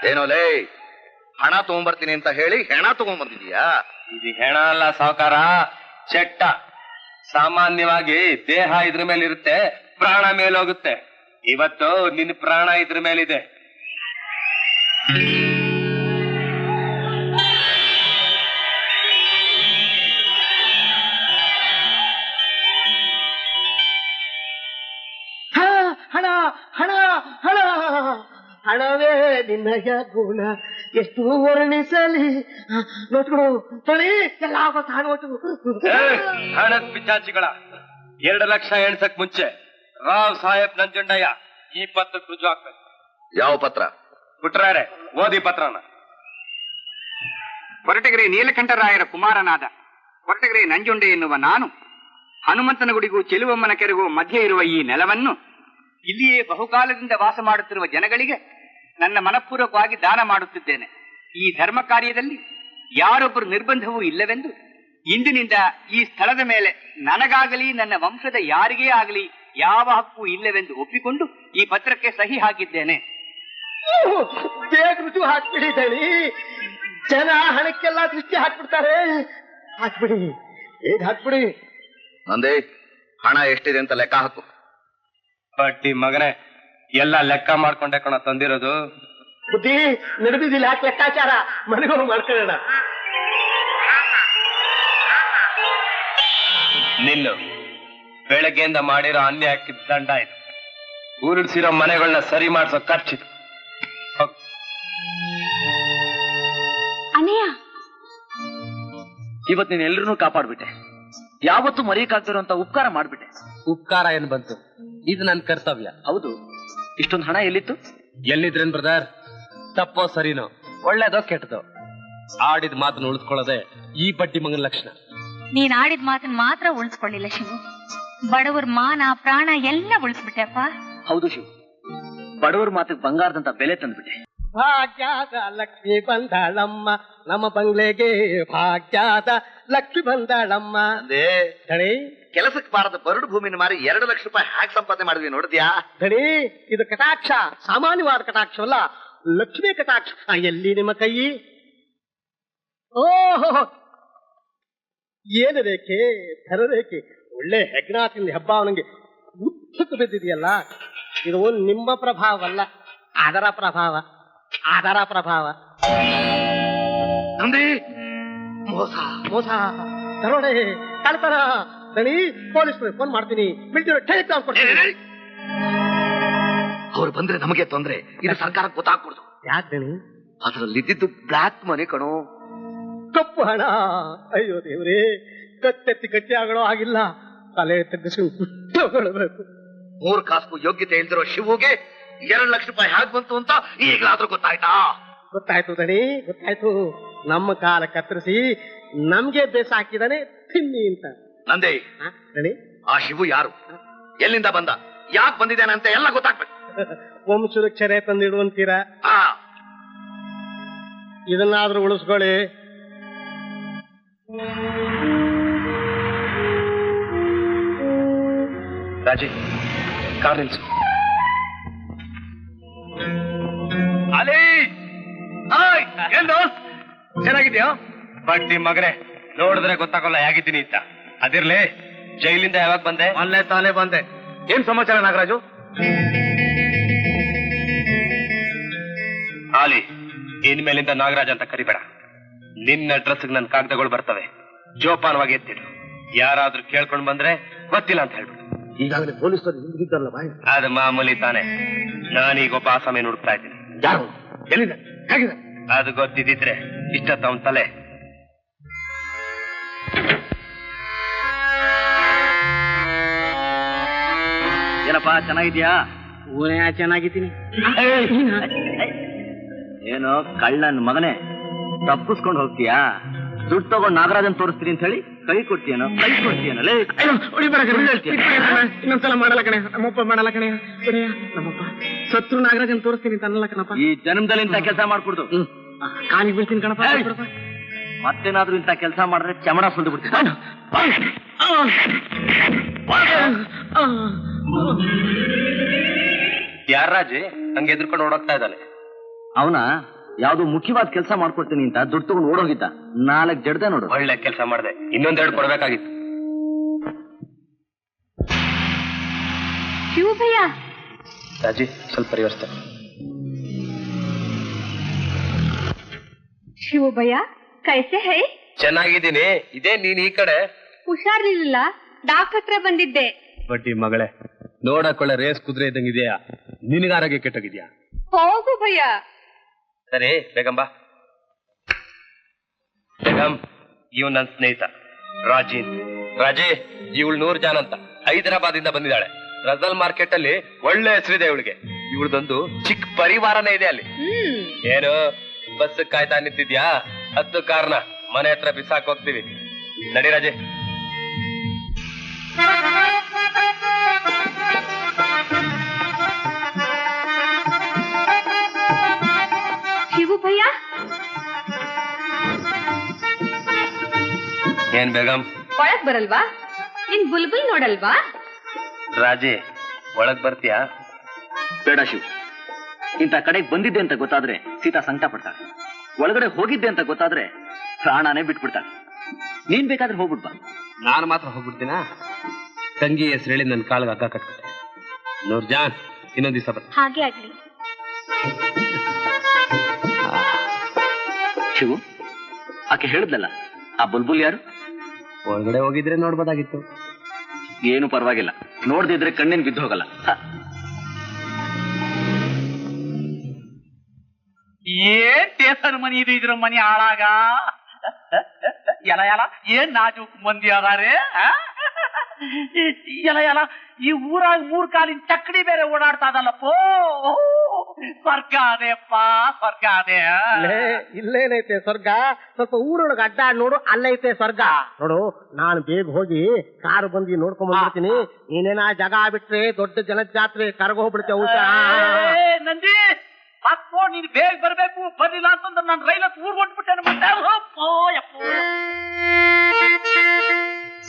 ಏನೋಲೇ, ಹಣ ತಗೊಂಡ್ಬರ್ತೀನಿ ಅಂತ ಹೇಳಿ ಹೆಣ ತಗೊಂಡ್ಬಂದಿದೀಯಾ? ಇದು ಹೆಣ ಅಲ್ಲ ಸಾವುಕಾರ, ಚೆಟ್ಟ. ಸಾಮಾನ್ಯವಾಗಿ ದೇಹ ಇದ್ರ ಮೇಲೆ ಇರುತ್ತೆ, ಪ್ರಾಣ ಮೇಲೋಗುತ್ತೆ. ಇವತ್ತು ನಿನ್ನ ಪ್ರಾಣ ಇದ್ರ ಮೇಲಿದೆ. ಹಣ ಹಣ ಹಣ ಹಣವೇ ನಿನ್ನಯ ಗುಣ ಎಷ್ಟು ವರ್ಣಿಸಲಿ. ನೋಟ್ಗಳು ತೊಳಿ ಎಲ್ಲ ನೋಟು. ಹಣದ ಪಿಚಾಚಿಗಳ 2 ಲಕ್ಷ ಎಣ್ಸಕ್ ಮುಂಚೆ ರಾವ್ ಸಾಹೇಬ್ ನಂಜುಂಡಯ್ಯ ಈ ಪತ್ರಕ್ಕೆ ರುಜು ಹಾಕ್ಬೇಕು. ಯಾವ ಪತ್ರ? ಬಿಟ್ರಾರೆ ಓದಿ ಪತ್ರನ. ಕೊರಟಗೆರೆ ನೀಲಕಂಠರಾಯರ ಕುಮಾರನಾದ ಕೊರಟಗೆರೆ ನಂಜುಂಡೆ ಎನ್ನುವ ನಾನು ಹನುಮಂತನ ಗುಡಿಗೂ ಚೆಲುವಮ್ಮನ ಕೆರೆಗೂ ಮಧ್ಯೆ ಇರುವ ಈ ನೆಲವನ್ನು ಇಲ್ಲಿಯೇ ಬಹುಕಾಲದಿಂದ ವಾಸ ಮಾಡುತ್ತಿರುವ ಜನಗಳಿಗೆ ನನ್ನ ಮನಪೂರ್ವಕವಾಗಿ ದಾನ ಮಾಡುತ್ತಿದ್ದೇನೆ. ಈ ಧರ್ಮ ಕಾರ್ಯದಲ್ಲಿ ಯಾರೊಬ್ಬರು ನಿರ್ಬಂಧವೂ ಇಲ್ಲವೆಂದು ಇಂದಿನಿಂದ ಈ ಸ್ಥಳದ ಮೇಲೆ ನನಗಾಗಲಿ ನನ್ನ ವಂಶದ ಯಾರಿಗೇ ಆಗಲಿ ಯಾವ ಹಕ್ಕು ಇಲ್ಲವೆಂದು ಒಪ್ಪಿಕೊಂಡು ಈ ಪತ್ರಕ್ಕೆ ಸಹಿ ಹಾಕಿದ್ದೇನೆ. ಬೇಗ ರುಜು ಹಾಕ್ಬಿಡಿ ದಣಿ. ಜನ ಹಣಕ್ಕೆಲ್ಲ ದೃಷ್ಟಿ ಹಾಕ್ಬಿಡ್ತಾರೆ. ಹಾಕ್ಬಿಡಿ, ಬೇಗ ಹಾಕ್ಬಿಡಿ. ನಂದೇ, ಹಣ ಎಷ್ಟಿದೆ ಅಂತ ಲೆಕ್ಕ ಹಾಕು. ಬಡ್ಡಿ ಮಗನೇ, ಎಲ್ಲ ಲೆಕ್ಕ ಮಾಡ್ಕೊಂಡೆ ಕಣ ತಂದಿರೋದು. ಬುದ್ಧಿ ನಡೆದಿದ್ದಿಲ್ಲ, ಯಾಕೆ ಲೆಕ್ಕಾಚಾರ? ಮನೆಗೋಗಿ ಮಾಡ್ಕೊಳ್ಳೋಣ. ನಿಲ್ಲು. ಬೆಳಗ್ಗೆಯಿಂದ ಮಾಡಿರೋ ಅನ್ಯಾಯಕ್ಕೆ ದಂಡ ಇದು. ಉರುಳಿಸಿರೋ ಮನೆಗಳನ್ನ ಸರಿ ಮಾಡ್ಸೋ ಖರ್ಚಿದು. ಅಣ್ಣಯ್ಯ, ಇವತ್ತು ನೀನ್ ಎಲ್ರನ್ನೂ ಕಾಪಾಡ್ಬಿಟ್ಟೆ. ಯಾವತ್ತೂ ಮರೆಯಕ್ಕಾಗ್ತಿರೋಂತ ಉಪಕಾರ ಮಾಡ್ಬಿಟ್ಟೆ. ಉಪಕಾರ ಏನ್ ಬಂತು? ಇದು ನನ್ ಕರ್ತವ್ಯ. ಹೌದು, ಇಷ್ಟೊಂದು ಹಣ ಎಲ್ಲಿತ್ತು? ಎಲ್ಲಿದ್ರೇನ್ ಬ್ರದರ್? ತಪ್ಪೋ ಸರಿನೋ, ಒಳ್ಳೇದೋ ಕೆಟ್ಟದೋ, ಆಡಿದ ಮಾತನ್ನ ಉಳಿಸ್ಕೊಳ್ಳೋದೆ ಈ ಬಡ್ಡಿ ಮಗನ ಲಕ್ಷಣ. ನೀನ್ ಆಡಿದ ಮಾತನ್ನ ಮಾತ್ರ ಉಳಿಸ್ಕೊಳ್ಳಿಲ್ಲ ಶಿವು, ಬಡವರ ಮಾನ ಪ್ರಾಣ ಎಲ್ಲ ಉಳಿಸ್ಬಿಟ್ಟೆಪ್ಪ. ಹೌದು ಶಿವ್, ಬಡವರ ಮಾತಿಗೆ ಬಂಗಾರದಂತ ಬೆಲೆ ತಂದ್ಬಿಟ್ಟೆ. ಭಾಗ್ಯದ ಲಕ್ಷ್ಮಿ ಬಂದಾಳಮ್ಮ ನಮ್ಮ ಬಂಗ್ಲೆಗೆ, ಭಾಗ್ಯದ ಲಕ್ಷ್ಮಿ ಬಂದಾಳಮ್ಮ. ಧಣಿ, ಕೆಲಸಕ್ಕೆ ಬಾರದ ಬರಡು ಭೂಮಿನ ಮಾರಿ 2 ಲಕ್ಷ ರೂಪಾಯಿ ಹ್ಯಾಕ್ ಸಂಪಾದನೆ ಮಾಡಿದ್ವಿ ನೋಡಿದ್ಯಾ? ಧಣಿ, ಇದು ಕಟಾಕ್ಷ, ಸಾಮಾನ್ಯವಾದ ಕಟಾಕ್ಷವಲ್ಲ, ಲಕ್ಷ್ಮಿ ಕಟಾಕ್ಷ. ಎಲ್ಲಿ ನಿಮ್ಮ ಕೈ? ಓಹೋ, ಏನು ರೇಖೆ, ಧರ ರೇಖೆ, ಒಳ್ಳೆ ಹೆಗ್ನಾಥಿಂದ ಹೆಬ್ಬ ಅವನಿಗೆ ಉದ್ದಕ್ಕೆ ಬಿದ್ದಿದೆಯಲ್ಲ. ಇದು ನಿಮ್ಮ ಪ್ರಭಾವವಲ್ಲ, ಅದರ ಪ್ರಭಾವ, ಅದರ ಪ್ರಭಾವ. ಮೋಸ, ಮೋಸ, ದರೋಡೆ, ಕಳ್ತನ. ದಣಿ, ಪೊಲೀಸ್ ಫೋನ್ ಮಾಡ್ತೀನಿ, ಅವ್ರು ಬಂದ್ರೆ ನಮಗೆ ತೊಂದ್ರೆ. ಇದು ಸರ್ಕಾರಕ್ಕೆ ಗೊತ್ತಾಗ್ಬಿಡ್ತು. ಯಾಕೆ ದಣಿ? ಅದ್ರಲ್ಲಿ ಇದ್ದಿದ್ದು ಬ್ಲಾಕ್ ಮನಿ ಕಣೋ, ಕಪ್ಪು ಹಣ. ಅಯ್ಯೋ ದೇವ್ರೇ, ಕತ್ತೆತ್ತಿ ಕಟ್ಟಿ ಆಗಣೋ ಆಗಿಲ್ಲ, ತಲೆ ತೆಗೆಸಿ ತಗೊಳ್ಬೇಕು. 3 ಕಾಸು ಯೋಗ್ಯತೆ ಇಲ್ದಿರೋ ಶಿವುಗೆ 2 ಲಕ್ಷ ರೂಪಾಯಿ ಹ್ಯಾಕ್ ಬಂತು ಅಂತ ಈಗಲಾದ್ರೂ ಗೊತ್ತಾಯ್ತಾ? ಗೊತ್ತಾಯ್ತು ದಣಿ, ಗೊತ್ತಾಯ್ತು. ನಮ್ಮ ಕಾಲ ಕತ್ತರಿಸಿ ನಮ್ಗೆ ಬೇಸ ಹಾಕಿದಾನೆ ತಿನ್ನಿ ಅಂತ. ನಂದೇ ದಣಿ, ಆ ಶಿವು ಯಾರು, ಎಲ್ಲಿಂದ ಬಂದ, ಯಾಕೆ ಬಂದಿದ್ದಾನೆ ಅಂತ ಎಲ್ಲ ಗೊತ್ತಾಗ್ಬೇಕು. ವಂಶುರಕ್ಷರೆ ತಂದಿಡುವಂತೀರಾ? ಇದನ್ನಾದ್ರೂ ಉಳಿಸ್ಕೊಳ್ಳಿ. ರಾಜಿ, ಕಾರ್ ನಿಲ್ಸು. ಅಲೇ, ಏನ್ ದೋಸ್ತ್, ಚೆನ್ನಾಗಿದ್ಯಾ? ಬಡ್ಡಿ ಮಗನೇ, ನೋಡಿದ್ರೆ ಗೊತ್ತಾಗಲ್ಲ ಹೇಗಿದ್ದೀನಿ ಅಂತ. ಅದಿರ್ಲಿ, ಜೈಲಿಂದ ಯಾವಾಗ ಬಂದೆ? ಅಲ್ಲೇ ತಾನೇ ಬಂದೆ. ಏನ್ ಸಮಾಚಾರ ನಾಗರಾಜು? ಆಲಿ, ಇನ್ಮೇಲಿಂದ ನಾಗರಾಜ್ ಅಂತ ಕರಿಬೇಡ. ನಿನ್ನ ಅಡ್ರೆಸ್ಗೆ ನನ್ನ ಕಾಗದಗಳು ಬರ್ತವೆ, ಜೋಪಾನವಾಗಿ ಎತ್ತಿಡು. ಯಾರಾದ್ರೂ ಕೇಳ್ಕೊಂಡ್ ಬಂದ್ರೆ ಗೊತ್ತಿಲ್ಲ ಅಂತ ಹೇಳ್ಬಿಡು. ಈಗಾಗಲೇ ಪೊಲೀಸರು ಹಿಂದಿದ್ದಾರಲ್ಲ ಬಾಯ್. ಅದು ಮಾಮೂಲಿ ತಾನೆ. ನಾನೀಗ ಒಬ್ಬ ಆಸಾಮಿ ಹುಡುಕ್ತಾ ಇದ್ದೀನಿ. ಯಾರು, ಎಲ್ಲಿದೆ, ಹೇಗಿದೆ? ಅದು ಗೊತ್ತಿದ್ದಿದ್ರೆ ಇಷ್ಟತ್ತ ಅವನ್ ತಲೆ. ಏನಪ್ಪಾ, ಚೆನ್ನಾಗಿದ್ಯಾ? ಚೆನ್ನಾಗಿದ್ದೀನಿ. ಏನೋ ಕಳ್ಳನ್ ಮಗನೇ, ತಪ್ಪಿಸ್ಕೊಂಡು ಹೋಗ್ತೀಯಾ? ದುಡ್ಡು ತಗೊಂಡು ನಾಗರಾಜನ್ ತೋರಿಸ್ತೀನಿ ಅಂತ ಹೇಳಿ ಕೈ ಕೊಡ್ತೀಯನೋ? ಕೈ ಕೊಡ್ತೀಯನಲ್ಲೇ? ಇನ್ನೊಂದ್ಸಲ ಮಾಡಲ್ಲ ಕಣೆ, ನಮ್ಮಪ್ಪ ಮಾಡಲ್ಲ ಕಣೆ. ನಮ್ಮಪ್ಪ ಸತ್ರು ನಾಗರಾಜನ್ ತೋರಿಸ್ತೀನಿ ಅಂತ ಅನ್ನಲ್ಲ ಕಣಪ್ಪ. ಈ ಜನ್ಮದಲ್ಲಿ ಇಂಥ ಕೆಲಸ ಮಾಡ್ಕೊಡ್ತು, ಕಾಲಿಗೆ ಬೀಳ್ತೀನಿ ಕಣಪ್ಪ. ಮತ್ತೇನಾದ್ರೂ ಇಂಥ ಕೆಲಸ ಮಾಡಿದ್ರೆ ಚಮಡ ಸುಲ್ದು ಬಿಡ್ತೀನಿ. ಯಾರಾಜಿ ಹಂಗೆ ಎದ್ರುಕೊಂಡು ಓಡೋಗ್ತಾ ಇದ್ದಾನೆ? ಅವನ ಯಾವ್ದು ಮುಖ್ಯವಾದ ಕೆಲಸ ಮಾಡ್ಕೊಡ್ತೀನಿ ಅಂತ ದುಡ್ಡು ತಗೊಂಡು ಓಡೋಗಿದ್ದ. 4 ಜಡ್ದೆ ನೋಡು. ಒಳ್ಳೆ ಕೆಲಸ ಮಾಡಿದೆ, ಇನ್ನೊಂದೆರಡು ಕೊಡ್ಬೇಕಾಗಿತ್ತು. ಶಿವಭಯ್ಯ, ರಾಜಿ ಸ್ವಲ್ಪ ಪರಿವರ್ತೆ. ಶಿವಭಯ್ಯ ಕೈಸೆ ಹೈ? ಚೆನ್ನಾಗಿದ್ದೀನಿ. ಇದೇ ನೀನ್ ಈ ಕಡೆ? ಹುಷಾರಿರ್ಲಿಲ್ಲ, ಡಾಕ್ಟರ್ ಹತ್ರ ಬಂದಿದ್ದೆ. ಬಡ್ಡಿ ಮಗಳೇ, ನೋಡಕೊಳ್ಳೆ ರೇಸ್ ಕುದುರೆ ಇದ್ದಂಗಿದೆಯಾ? ನಿನಗ ಆರೋಗ್ಯ ಕೆಟ್ಟೋಗಿದ್ಯಾ? ಹೋಗು ಭಯ್ಯ. ಸರಿ ಬೇಗಂ ಬಾ. ಬೇಗಂ, ಇವ್ ನನ್ನ ಸ್ನೇಹಿತ ರಾಜೀನ್. ರಾಜಿ, ಇವಳು 100 ಜಾನ್ ಅಂತ ಹೈದರಾಬಾದ್ ಇಂದ ಬಂದಿದ್ದಾಳೆ. ರಜಲ್ ಮಾರ್ಕೆಟ್ ಅಲ್ಲಿ ಒಳ್ಳೆ ಹೆಸರಿದೆ ಇವಳಿಗೆ. ಇವಳದೊಂದು ಚಿಕ್ಕ ಪರಿವಾರನೇ ಇದೆ ಅಲ್ಲಿ. ಏನು ಬಸ್ ಕಾಯ್ತಾ ನಿಂತಿದ್ಯಾ? 10 ಕಾರ್ನ ಮನೆ ಹತ್ರ ಬಿಸಾಕ್ ಹೋಗ್ತೀವಿ. ನಡಿ ರಾಜಿ. ಶಿವು ಭಯ್ಯ, ಏನ್ ಬೇಗಂ, ಒಳಗ್ ಬರಲ್ವಾ? ನಿನ್ ಬುಲ್ಬುಲ್ ನೋಡಲ್ವಾ? ರಾಜಿ, ಒಳಗ್ ಬರ್ತೀಯಾ? ಬೇಡ ಶಿವ್, ಇಂಥ ಕಡೆಗೆ ಬಂದಿದ್ದೆ ಅಂತ ಗೊತ್ತಾದ್ರೆ ಸೀತಾ ಸಂಕಟ ಪಡ್ತಾಳೆ. ಒಳಗಡೆ ಹೋಗಿದ್ದೆ ಅಂತ ಗೊತ್ತಾದ್ರೆ ಪ್ರಾಣನೇ ಬಿಟ್ಬಿಡ್ತಾಳೆ. ನೀನ್ ಬೇಕಾದ್ರೆ ಹೋಗ್ಬಿಡ್ಬಾ. ನಾನು ಮಾತ್ರ ಹೋಗ್ಬಿಡ್ತೀನಾ? ತಂಗಿ ಹೆಸರು ಹೇಳಿ ನನ್ನ ಕಾಲ್ಗೆ ಹಗ್ಗ ಕಟ್ಬಿಟ್ಟೆ. ನೂರ್ಜಾನ್, ಇನ್ನೊಂದ್ ದಿವಸ ಬರ್ತೀನಿ. ಹಾಗೆ ಆಗ್ಲಿ. ಶಿವು, ಆಕೆ ಹೇಳಿದ್ಲಲ್ಲ, ಆ ಬುಲ್ಬುಲ್ ಯಾರು? ಒಳಗಡೆ ಹೋಗಿದ್ರೆ ನೋಡ್ಬೋದಾಗಿತ್ತು. ಏನು ಪರವಾಗಿಲ್ಲ, ನೋಡ್ದಿದ್ರೆ ಕಣ್ಣಿನ ಬಿದ್ದೋಗಲ್ಲ. ಏನ್ ಟೇಸನ್ ಮನಿ ಇದು, ಇದ್ರ ಮನಿ ಹಾಳಾಗ ಎಲ ಏನ್ ನಾಜೂಕ್ ಮಂದಿ ಅದಾರೆ. ಎಲ ಈ ಊರಾಗ 3 ಕಾಲಿನ ಚಕ್ಕಡಿ ಬೇರೆ ಓಡಾಡ್ತಾ ಇದಲ್ಲಪ್ಪೋ. ಸ್ವರ್ಗ ಅದೇಪ್ಪ, ಸ್ವರ್ಗ ಅದೇ. ಇಲ್ಲೇನೈತೆ ಸ್ವರ್ಗ? ಸ್ವಲ್ಪ ಊರೊಳಗೆ ಅಡ್ಡಾಡ್ ನೋಡು, ಅಲ್ಲೈತೆ ಸ್ವರ್ಗ. ನೋಡು, ನಾನು ಬೇಗ ಹೋಗಿ ಕಾರು ಬಂದು ನೋಡ್ಕೊಂಡ್ ಬಂದ್ಬಿಡ್ತೀನಿ. ನೀನೇನಾ ಜಾಗ ಬಿಟ್ರೆ ದೊಡ್ಡ ಜನಜಾತ್ರೆ ಕರ್ಗೋಗ್ಬಿಡ್ತೇವೆ. ಊಟ ನಂದಿ ಅಪ್ಪೋ, ನೀನ್ ಬೇಗ ಬರ್ಬೇಕು. ಬರ್ಲಿಲ್ಲ ಅಂತಂದ್ರೆ ನಾನು ರೈಲ ಊರ್ ಹೊಟ್ಬಿಟ್ಟೆ.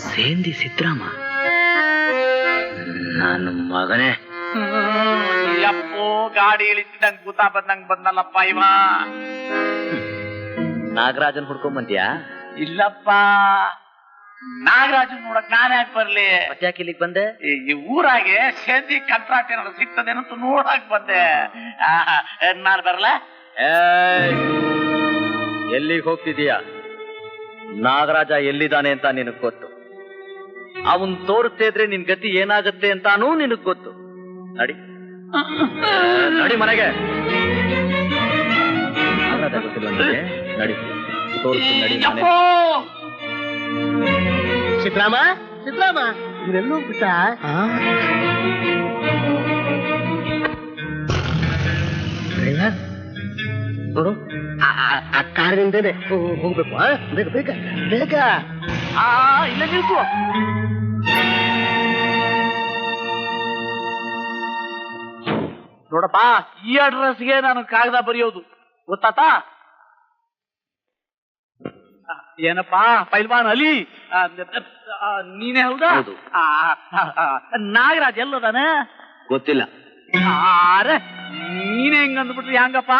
ಸೇಂದಿ ಸಿದ್ರಾಮ ನನ್ನ ಮಗನೇ. ಅಪ್ಪೋ, ಗಾಡಿ ಇಳಿಸಿದಂಗ್ ಗುತ್ತಾ ಬಂದಲ್ಲಪ್ಪ ಇವ. ನಾಗರಾಜನ್ ಹುಡ್ಕೊಂಡ್ ಬಂದ್ಯಾ? ಇಲ್ಲಪ್ಪ, ನಾಗರಾಜನ್ ನೋಡಕ್ ನಾನೇ ಯಾಕೆ ಬರ್ಲಿ? ಮತ್ತ್ಯಾಕೆ ಇಲ್ಲಿಗೆ ಬಂದೆ? ಈ ಊರಾಗೆ ಸೇಂದಿ ಕಂಟ್ರಾಕ್ಟ್ ಏನಾದ್ರು ಸಿಗ್ತದೇನಂತ ನೋಡಕ್ ಬಂದೆ. ನಾನು ಬರಲ್ಲ? ಎಲ್ಲಿಗೆ ಹೋಗ್ತಿದೀಯಾ? ನಾಗರಾಜ ಎಲ್ಲಿದ್ದಾನೆ ಅಂತ ನಿನಗ್ ಗೊತ್ತು. ಅವನ್ ತೋರಿಸ್ತಾ ಇದ್ರೆ ನಿನ್ ಗತಿ ಏನಾಗತ್ತೆ ಅಂತಾನೂ ನಿನಗ್ ಗೊತ್ತು. ನಡಿ ನಡಿ ಮನೆಗೆ. ಗೊತ್ತಿಲ್ಲ ನಡಿ, ತೋರಿಸ್ತೀನಿ ನಡಿ. ಸಿದ್ರಾಮ, ಸಿದ್ರಾಮ, ಇವರೆಲ್ಲೋ ಬಿಟ್ಟ. ಡ್ರೈವರ್ ನೋಡು, ಆ ಕಾರಿನಿಂದೇನೆ ಹೋಗ್ಬೇಕು. ಬೇಗ ಬೇಗ ಬೇಗ. ಇಲ್ಲ ನಿಲ್ಸು. ನೋಡಪ್ಪ, ಈ ಅಡ್ರೆಸ್ಗೆ ನಾನು ಕಾಗದ ಬರೆಯೋದು ಗೊತ್ತಾತಾ? ಏನಪ್ಪಾ ಪೈಲ್ವಾನ್ ಅಲಿ, ನೀನೇ ಹೌದಾ? ನಾಗರಾಜ್ ಎಲ್ಲದಾನ ಗೊತ್ತಿಲ್ಲ. ಅರೆ, ನೀನೇ ಹಿಂಗ ಅಂದ್ಬಿಟ್ರಿ ಹೆಂಗಪ್ಪ?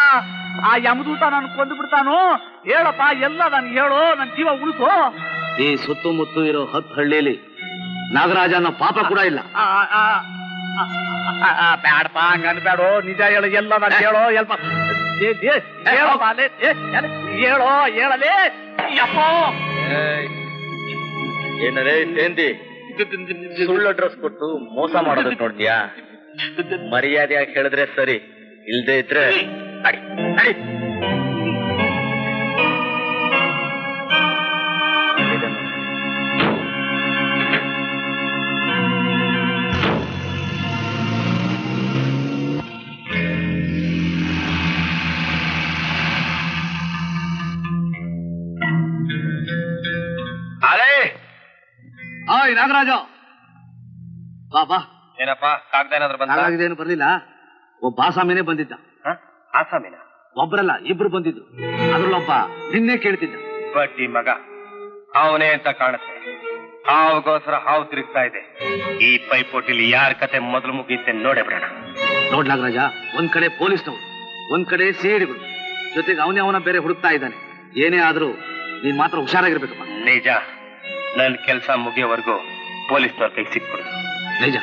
ಆ ಯಮದೂತ ನಾನು ಕೊಂದು ಬಿಡ್ತಾನು. ಹೇಳಪ್ಪ, ಎಲ್ಲ ನನ್ ಹೇಳು, ನನ್ ಜೀವ ಉಳಿಸು. ಈ ಸುತ್ತಮುತ್ತ ಇರೋ 10 ಹಳ್ಳಿಯಲ್ಲಿ ನಾಗರಾಜ ಅನ್ನೋ ಪಾಪ ಕೂಡ ಇಲ್ಲ. ಬ್ಯಾಡಪ್ಪ, ಹಂಗ ಅನ್ಬೇಡು. ನಿಜ ಹೇಳು, ಎಲ್ಲ ನಾನು ಹೇಳೋ. ಎಲ್ಪ ಹೇಳಪ್ಪ, ಹೇಳೋ, ಹೇಳಲೇ. ಯಪ್ಪೋ, ಏನರೇ ಸೇಂದಿ, ಸುಳ್ಳು ಅಡ್ರೆಸ್ ಕೊಟ್ಟು ಮೋಸ ಮಾಡೋದಕ್ಕೆ ನೋಡ್ತೀಯಾ? ಮರ್ಯಾದೆಯಾಗಿ ಹೇಳಿದ್ರೆ ಸರಿ, ಇಲ್ದೇ ಇದ್ರೆ ನಡಿ ನಡಿ. ನಾಗರಾಜ ಬಾ ಬಾ. ಏನಪ್ಪಾ, ಕಾಗದ ಏನಾದ್ರು ಬಂದ? ಏನು ಬರ್ಲಿಲ್ಲ. ಒಬ್ಬ ಆಸಾಮಿನೇ ಬಂದಿದ್ದ. ಆಸಾಮಿನ? ಒಬ್ರಲ್ಲ, ಇಬ್ರು ಬಂದಿದ್ದು. ಅದ್ರಲ್ಲೊಬ್ಬ ನಿನ್ನೆ ಕೇಳ್ತಿದ್ದ. ಬಡ್ಡಿ ಮಗ, ಅವನೇ ಅಂತ ಕಾಣುತ್ತೆ. ಹಾವುಗೋಸ್ಕರ ಹಾವು ತಿರುಗ್ತಾ ಇದೆ. ಈ ಪೈಪೋಟಿಲಿ ಯಾರ ಕತೆ ಮೊದಲು ಮುಗಿಯುತ್ತೆ ನೋಡೇ ಬಿಡೋಣ. ನೋಡ್ ನಾಗರಾಜ, ಒಂದ್ ಕಡೆ ಪೊಲೀಸ್ನವ್ರು, ಒಂದ್ ಕಡೆ ಸಿಐಡಿಗಳು, ಜೊತೆಗೆ ಅವನ ಬೇರೆ ಹುಡುಕ್ತಾ ಇದ್ದಾನೆ. ಏನೇ ಆದ್ರೂ ನೀನ್ ಮಾತ್ರ ಹುಷಾರಾಗಿರ್ಬೇಕಪ್ಪ. ನಿಜ, ನನ್ ಕೆಲ್ಸ ಮುಗಿಯೋವರೆಗೂ ಪೊಲೀಸ್ನವ್ರ ಕೈಗೆ ಸಿಕ್ಬಿಡು. ನಿಜ,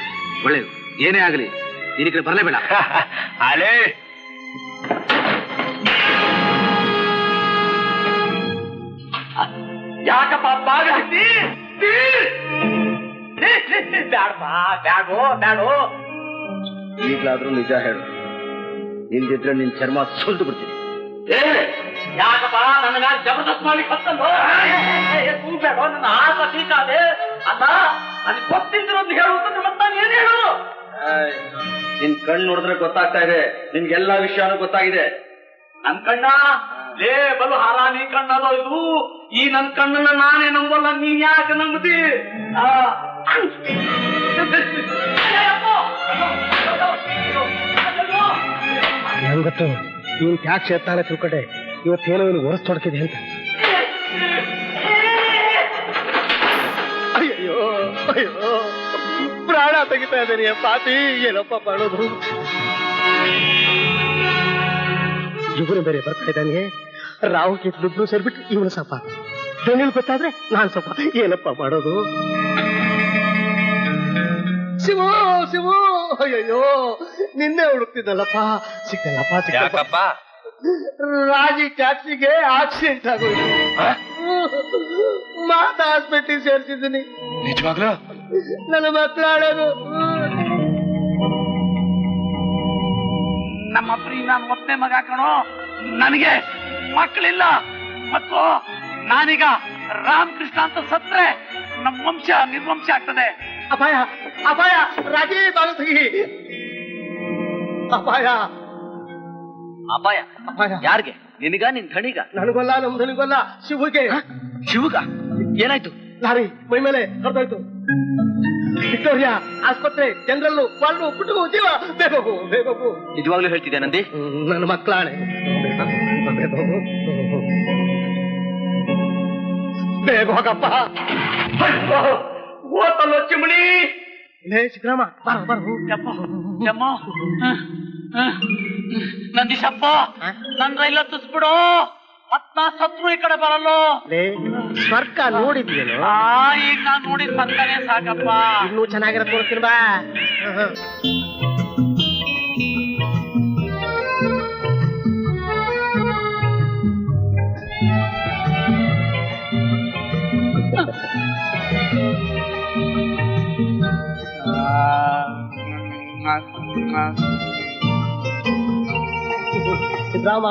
ಒಳ್ಳೇದು. ಏನೇ ಆಗಲಿ ನೀನ್ ಈ ಕಡೆ ಬರಲೇಬೇಡ. ಅಲೇ, ಯಾಕಪ್ಪ ಬಾಗ ಹಾಕಿ? ಬ್ಯಾಡಪ್ಪ, ಬ್ಯಾಡೋ ಬ್ಯಾಡೋ. ಈಗ್ಲಾದ್ರೂ ನಿಜ ಹೇಳು, ಇಲ್ದಿದ್ರೆ ನಿನ್ ಚರ್ಮ ಸುಲ್ದು ಬಿಡ್ತೀನಿ. ಯಾಕಪ್ಪ ನನ್ನ ಮ್ಯಾಲ ಜಬರ್ದಸ್ತ್ ಮಾಡಿ ಕತ್ತಲ್ವ? ಬೇಡೋ, ನನ್ನ ಆಸ ಬೇಕಾದೆ ಅಲ್ಲ. ನನಗೆ ಗೊತ್ತಿದ್ದಿರೋದು ಹೇಳು ಅಂತ ಮತ್ತೆ ಏನ್ ಹೇಳು? ನಿನ್ ಕಣ್ಣು ನೋಡಿದ್ರೆ ಗೊತ್ತಾಗ್ತಾ ಇದೆ, ನಿನ್ಗೆಲ್ಲಾ ವಿಷಯನೂ ಗೊತ್ತಾಗಿದೆ. ನನ್ ಕಣ್ಣ ಲೇ ಬಲು ಹಾರಾನಿ ಕಣ್ಣದೋ ಇದು. ಈ ನನ್ ಕಣ್ಣನ್ನ ನಾನೇ ನಂಬಲ್ಲ, ನೀನ್ ಯಾಕೆ ನಂಬುತ್ತಿ? ನಂಗೊತ್ತು ನೀನ್ ಯಾಕೆ ಸೇರ್ತಾನೆ ತಿಳ್ಕೊಂಡೆ. ಇವತ್ತೇನೋ ಇವನು ಹೊರಸ್ ತೊಡಕಿದೆ ಅಂತ. ಅಯ್ಯೋ ಅಯ್ಯೋ, ಪ್ರಾಣ ತೆಗಿತಾ ಇದ್ದೇನೆ ಪಾಪಿ. ಏನಪ್ಪ ಮಾಡೋದು? ಇವನು ಬೇರೆ ಬರ್ತಾ ಇದ್ದಾನೆ. ರಾವು ಕಿತ್ಲಿಬ್ರು ಸೇರ್ಬಿಟ್ಟು ಇವನು ಸಪ ಬೆಂಗಳೂರು ಗೊತ್ತಾದ್ರೆ ನಾನ್ ಸಪ. ಏನಪ್ಪ ಮಾಡೋದು? ಶಿವು ಶಿವು, ಅಯ್ಯಯ್ಯೋ, ನಿನ್ನೆ ಹುಡುಕ್ತಿದ್ದಲ್ಲಪ್ಪ, ಸಿಕ್ಕಲ್ಲಪ್ಪ ಸಿಕ್ಕಪ್ಪ. ರಾಜಿ ಟ್ಯಾಕ್ಸಿಗೆ ಆಕ್ಸಿಡೆಂಟ್ ಆಗೋಯ್ತು. ಮಾತಾ ಹಾಸ್ಪಿಟ್ಲಿಗೆ ಸೇರ್ಸಿದ್ದೀನಿ. ನಿಜವಾಗ್ಲೂ? ನನ್ನ ಮಕ್ಕಳಾಡೋದು. ನಮ್ಮ ಪ್ರೀ ನಾನು ಒತ್ತೇ ಮಗ ಕಣೋ, ನನಗೆ ಮಕ್ಕಳಿಲ್ಲ. ಮತ್ತು ನಾನೀಗ ರಾಮಕೃಷ್ಣ ಅಂತ ಸತ್ರೆ ನಮ್ಮ ವಂಶ ನಿರ್ವಂಶ ಆಗ್ತದೆ. ಅಪಾಯ ಅಪಾಯ, ರಾಜೇ ಬಾಲಸಿ ಅಪಾಯ ಅಪಾಯ ಅಪಾಯ. ಯಾರಿಗೆ? ನಿನಗ ನಿನ್ ಧಣಿಗ? ನನಗೊಲ್ಲ, ನಮ್ ಧನಿಗೊಲ್ಲ, ಶಿವಗೆ. ಶಿವಗ ಏನಾಯ್ತು? ಲಾರಿ ಮೈ ಮೇಲೆ ಹೊರಟೋಯ್ತು. ವಿಕ್ಟೋರಿಯಾ ಆಸ್ಪತ್ರೆ, ಜನರಲ್ಲು, ವಾರ್ಡು, ಕುಟುಂಬ, ಜೀವ. ಬೇಗೋಗು ಬೇಗೋಗು. ನಿಜವಾಗ್ಲೂ ಹೇಳ್ತಿದ್ದೆ ನಂದಿ? ನನ್ನ ಮಕ್ಕಳಾಣೆ, ಬೇಗ ಹೋಗಪ್ಪ. ಓತಲ್ಲೋ ಚಿಮಣಿ. ಲೇ ಸಿದ್ದರಾಮ, ಬರ ಬರು. ಜಮ್ಮ ನಂದೀಶಪ್ಪ, ನನ್ ರೈಲ್ ಹತ್ತಿಸ್ಬಿಡು. ಮತ್ ನಾ ಸತ್ರು ಈ ಕಡೆ ಬರಲ್ಲೋ. ಲೇ ಸ್ವರ್ಗ ನೋಡಿದ್ಯೇನು? ಈಗ ನಾನ್ ನೋಡಿದ್ ಬಂದರೆ ಸಾಕಪ್ಪ. ಇನ್ನೂ ಚೆನ್ನಾಗಿರತ್ ನೋಡ್ತೀನಿ ಬಾ. ಸಿದ್ದರಾಮ,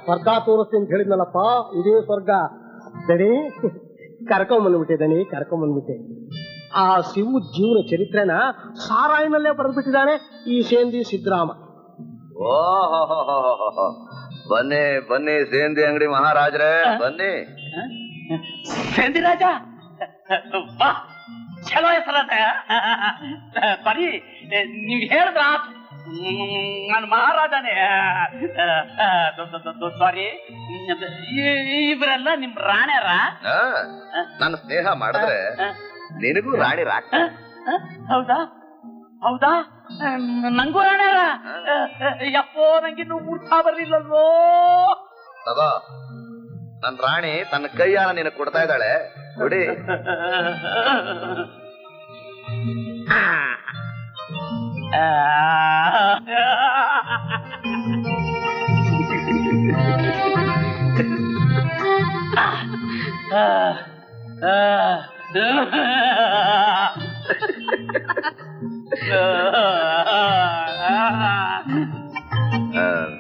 ಸ್ವರ್ಗ ತೋರಿಸ್ತೀನಿ ಅಂತ ಹೇಳಿದ್ನಲ್ಲಪ್ಪ, ಇದೇ ಸ್ವರ್ಗ. ದಣಿ ಕರ್ಕೊಂಬಂದ್ಬಿಟ್ಟೆ, ದಣಿ ಕರ್ಕೊಂಬಂದ್ಬಿಟ್ಟೆ. ಆ ಶಿವು ಜೀವನ ಚರಿತ್ರೆನ ಸಾರಾಯಿನಲ್ಲೇ ಬರೆದ್ಬಿಟ್ಟಿದ್ದಾನೆ ಈ ಸೇಂದಿ ಸಿದ್ದರಾಮ. ಓಹೋ, ಬನ್ನಿ ಬನ್ನಿ ಸೇಂದಿ ಅಂಗಡಿ ಮಹಾರಾಜ್ರೆ, ಬನ್ನಿ. ಸೇಂದಿ ರಾಜ, ಬಾ, ಚಲೋ ಹೆಸರತೆ. ಬರೀ ನೀವ್ ಹೇಳಿದ್ರ ನಾನು ಮಹಾರಾಜನೇ. ಸಾರಿ, ಇವ್ರೆಲ್ಲ ನಿಮ್ ರಾಣ್ಯಾರ? ನನ್ನ ಸ್ನೇಹ ಮಾಡಿದ್ರೆ ನಿನಗೂ ರಾಣಿ ರಾಕ. ಹೌದಾ ಹೌದಾ, ನಂಗೂ ರಾಣ್ಯಾರ? ಯಪ್ಪೋ, ನಂಗಿನ್ನು ಮೂರ್ಛಾ ಬರ್ಲಿಲ್ಲಲ್ವೋ. ತಗೋ, ನನ್ ರಾಣಿ ತನ್ನ ಕೈಯಾಲ ನಿನಗೆ ಕೊಡ್ತಾ ಇದ್ದಾಳೆ, ಕೊಡಿ.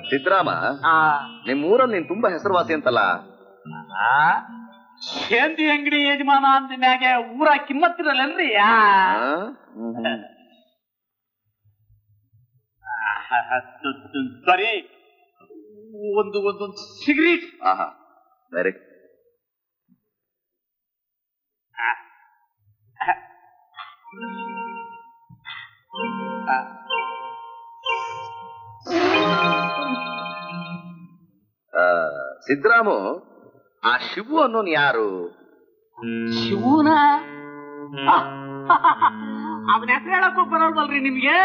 ಸಿದ್ದರಾಮ, ನಿಮ್ಮೂರಲ್ಲಿ ನೀನ್ ತುಂಬಾ ಹೆಸರುವಾಸಿ ಅಂತಲ್ಲ? ಸೇಂದಿ ಅಂಗಡಿ ಯಜಮಾನ ಅಂದ ಮ್ಯಾಗೆ ಊರ ಕಿಮ್ಮತ್ತಿರಲ್ಲೇನ್ರಿ? ಸರಿ, ಒಂದು ಸಿಗರೇಟ್. ವೆರಿ ಸಿದ್ದರಾಮು, ಆ ಶಿವು ಅನ್ನೋನ್ ಯಾರು? ಶಿವನ ಅವನ ಹೆಸರು ಹೇಳಕ್ಕೂ ಬರೋಲ್ವಲ್ರಿ ನಿಮ್ಗೆ?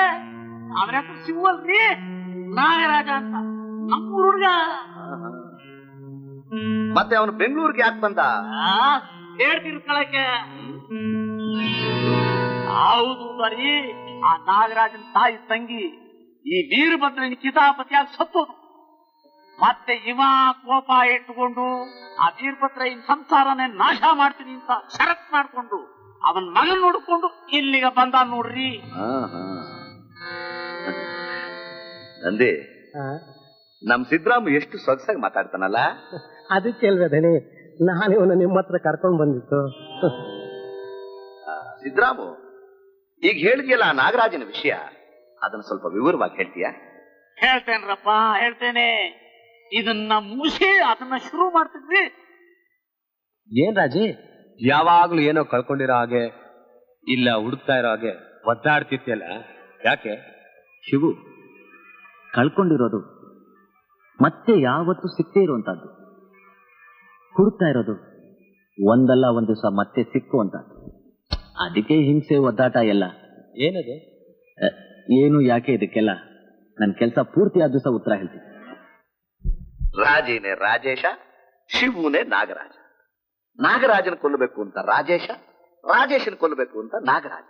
ಅವನ ಹೆಸರು ಶಿವ ಅಲ್ರಿ, ನಾಗರಾಜ ಅಂತ, ನಮ್ಮೂರ ಹುಡುಗ. ಮತ್ತೆ ಅವನು ಬೆಂಗಳೂರಿಗೆ ಯಾಕೆ ಬಂದ? ಹೇಳ್ತಿರ್ಕೊಳಕ್ಕೆ. ಹೌದು ಬರೀ, ಆ ನಾಗರಾಜನ ತಾಯಿ ತಂಗಿ ಈ ವೀರಭದ್ರನ ಕಿತಾಪತಿಯಾಗಿ ಸತ್ತೋದು. ಮತ್ತೆ ಇವ ಕೋಪ ಇಟ್ಟುಕೊಂಡು ಆ ವೀರಭದ್ರ ಇನ್ ಸಂಸಾರನೇ ನಾಶ ಮಾಡ್ತೀನಿ ಅಂತ ಷರತ್ ಮಾಡ್ಕೊಂಡು ಅವನ್ ಮಗನ್ ನೋಡ್ಕೊಂಡು ಇಲ್ಲಿಗ ಬಂದ ನೋಡ್ರಿ. ನಂದಿ, ನಮ್ ಸಿದ್ದರಾಮ ಎಷ್ಟು ಸೊಗಸಾಗಿ ಮಾತಾಡ್ತಾನಲ್ಲ. ಅದಕ್ಕೆ ಅಲ್ವೇ ದಣಿ ನಾನು ಇವನು ನಿಮ್ಮ ಹತ್ರ ಕರ್ಕೊಂಡ್ ಬಂದಿತ್ತು. ಸಿದ್ದರಾಮು, ಈಗ ಹೇಳಿದ್ಯಲ್ಲ ನಾಗರಾಜನ ವಿಷಯ, ಅದನ್ನ ಸ್ವಲ್ಪ ವಿವರವಾಗಿ ಹೇಳ್ತೀಯಾ? ಹೇಳ್ತೇನ್ರಪ್ಪ, ಹೇಳ್ತೇನೆ. ಇದನ್ನ ಮುಗಿಸಿ ಅದನ್ನ ಶುರು ಮಾಡ್ತಿದ್ವಿ. ಏನ್ ರಾಜಿ, ಯಾವಾಗ್ಲೂ ಏನೋ ಕಳ್ಕೊಂಡಿರೋ ಹಾಗೆ, ಇಲ್ಲ ಹುಡುಕ್ತಾ ಇರೋ ಹಾಗೆ ಒದ್ದಾಡ್ತಿರ್ತಿಯಲ್ಲ, ಯಾಕೆ? ಶಿವು, ಕಳ್ಕೊಂಡಿರೋದು ಮತ್ತೆ ಯಾವತ್ತೂ ಸಿಕ್ಕೇ ಇರುವಂತಹದ್ದು, ಹುಡುಕ್ತಾ ಇರೋದು ಒಂದಲ್ಲ ಒಂದು ದಿವಸ ಮತ್ತೆ ಸಿಕ್ಕುವಂತಹದ್ದು. ಅದಕ್ಕೆ ಹಿಂಸೆ ಒದ್ದಾಟ ಎಲ್ಲ. ಏನದು? ಏನು ಯಾಕೆ ಇದಕ್ಕೆಲ್ಲ ನನ್ನ ಕೆಲಸ ಪೂರ್ತಿ ಆದ ದಿವಸ ಉತ್ತರ ಹೇಳ್ತೀನಿ. ರಾಜಿನೇ ರಾಜೇಶ, ಶಿವುನೇ ನಾಗರಾಜ. ನಾಗರಾಜನ ಕೊಲ್ಲಬೇಕು ಅಂತ ರಾಜೇಶ, ರಾಜೇಶನ ಕೊಲ್ಲಬೇಕು ಅಂತ ನಾಗರಾಜ.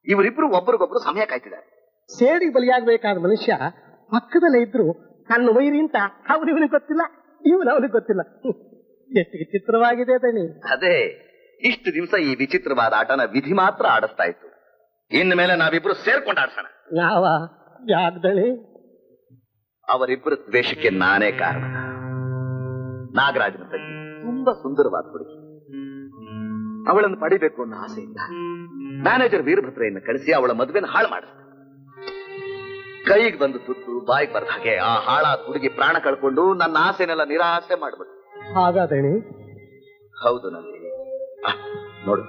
ಇವರಿಬ್ರು ಒಬ್ಬರಿಗೊಬ್ರು ಸಮಯ ಕಾಯ್ತಿದ್ದಾರೆ. ಸೇಡಿಗೆ ಬಲಿಯಾಗಬೇಕಾದ ಮನುಷ್ಯ ಪಕ್ಕದಲ್ಲೇ ಇದ್ರು ನನ್ನ ವೈರಿ ಅಂತ ಅವನಿವನಿಗೆ ಗೊತ್ತಿಲ್ಲ, ಇವನು ಅವನಿಗೆ ಗೊತ್ತಿಲ್ಲ. ಎಷ್ಟು ವಿಚಿತ್ರವಾಗಿದೆ ದಣಿ. ಅದೇ, ಇಷ್ಟು ದಿವಸ ಈ ವಿಚಿತ್ರವಾದ ಆಟನ ವಿಧಿ ಮಾತ್ರ ಆಡಿಸ್ತಾ ಇತ್ತು. ಇನ್ನು ಮೇಲೆ ನಾವಿಬ್ರು ಸೇರ್ಕೊಂಡು ಆಡ್ಸೋಣ. ಯಾವ ಯಾಕ್ದಣಿ? ಅವರಿಬ್ಬರ ದ್ವೇಷಕ್ಕೆ ನಾನೇ ಕಾರಣ. ನಾಗರಾಜನ ತಂಗಿ ತುಂಬಾ ಸುಂದರವಾದ ಹುಡುಗಿ. ಅವಳನ್ನು ಪಡಿಬೇಕು ಅನ್ನೋ ಆಸೆಯಿಂದ ಮ್ಯಾನೇಜರ್ ವೀರಭದ್ರೆಯನ್ನು ಕಳಿಸಿ ಅವಳ ಮದುವೆನ ಹಾಳು ಮಾಡಿಸ್ತಾರೆ. ಕೈಗೆ ಬಂದು ತುತ್ತು ಬಾಯಿಗೆ ಬರ್ದ ಹಾಗೆ ಆ ಹಾಳಾದ ಹುಡುಗಿ ಪ್ರಾಣ ಕಳ್ಕೊಂಡು ನನ್ನ ಆಸೆನೆಲ್ಲ ನಿರಾಸೆ ಮಾಡ್ಬಿಟ್ಟು. ಹಾಗಾದಣಿ? ಹೌದು ನಂದಿ. ನೋಡು,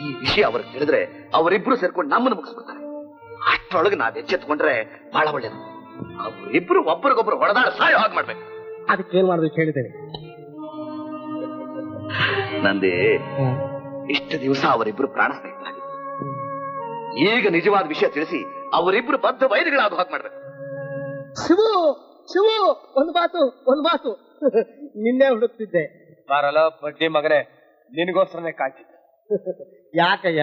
ಈ ವಿಷಯ ಅವ್ರಿಗೆ ತಿಳಿದ್ರೆ ಅವರಿಬ್ರು ಸೇರ್ಕೊಂಡು ನಮ್ಮನ್ನು ಮುಗಿಸ್ಬಿಡ್ತಾರೆ. ಅಷ್ಟರೊಳಗೆ ನಾವ್ ಎಚ್ಚೆತ್ಕೊಂಡ್ರೆ ಬಹಳ ಒಳ್ಳೇದು. ಅವರಿಬ್ರು ಒಬ್ಬರಿಗೊಬ್ರು ಹೊಡೆದಾಡ ಸಾಯೋ ಹಾಗೆ ಮಾಡ್ಬೇಕು. ಅದಕ್ಕೇನ್ ಮಾಡ್ಬೇಕು ಹೇಳಿದ್ದೇನೆ ನಂದಿ. ಇಷ್ಟು ದಿವಸ ಅವರಿಬ್ರು ಪ್ರಾಣ ಸ್ನೇಹಿತರಾಗಿದ್ರು. ಈಗ ನಿಜವಾದ ವಿಷಯ ತಿಳಿಸಿ ಅವರಿಬ್ರು ಬದ್ಧ ವೈರಿಗಳಾದ ಹಾಗೆ ಮಾಡ್ಬೇಕು. ಶಿವು ಶಿವು, ಒಂದು ಮಾತು ನಿನ್ನೆ ಹುಡುಕ್ತಿದ್ದೆ. ಬಾರಲ್ಲ ಬಡ್ಡಿ ಮಗನೇ, ನಿನಗೋಸ್ಕರನೇ ಕಾಯ್ತಿದ್ದೆ. ಯಾಕಯ್ಯ?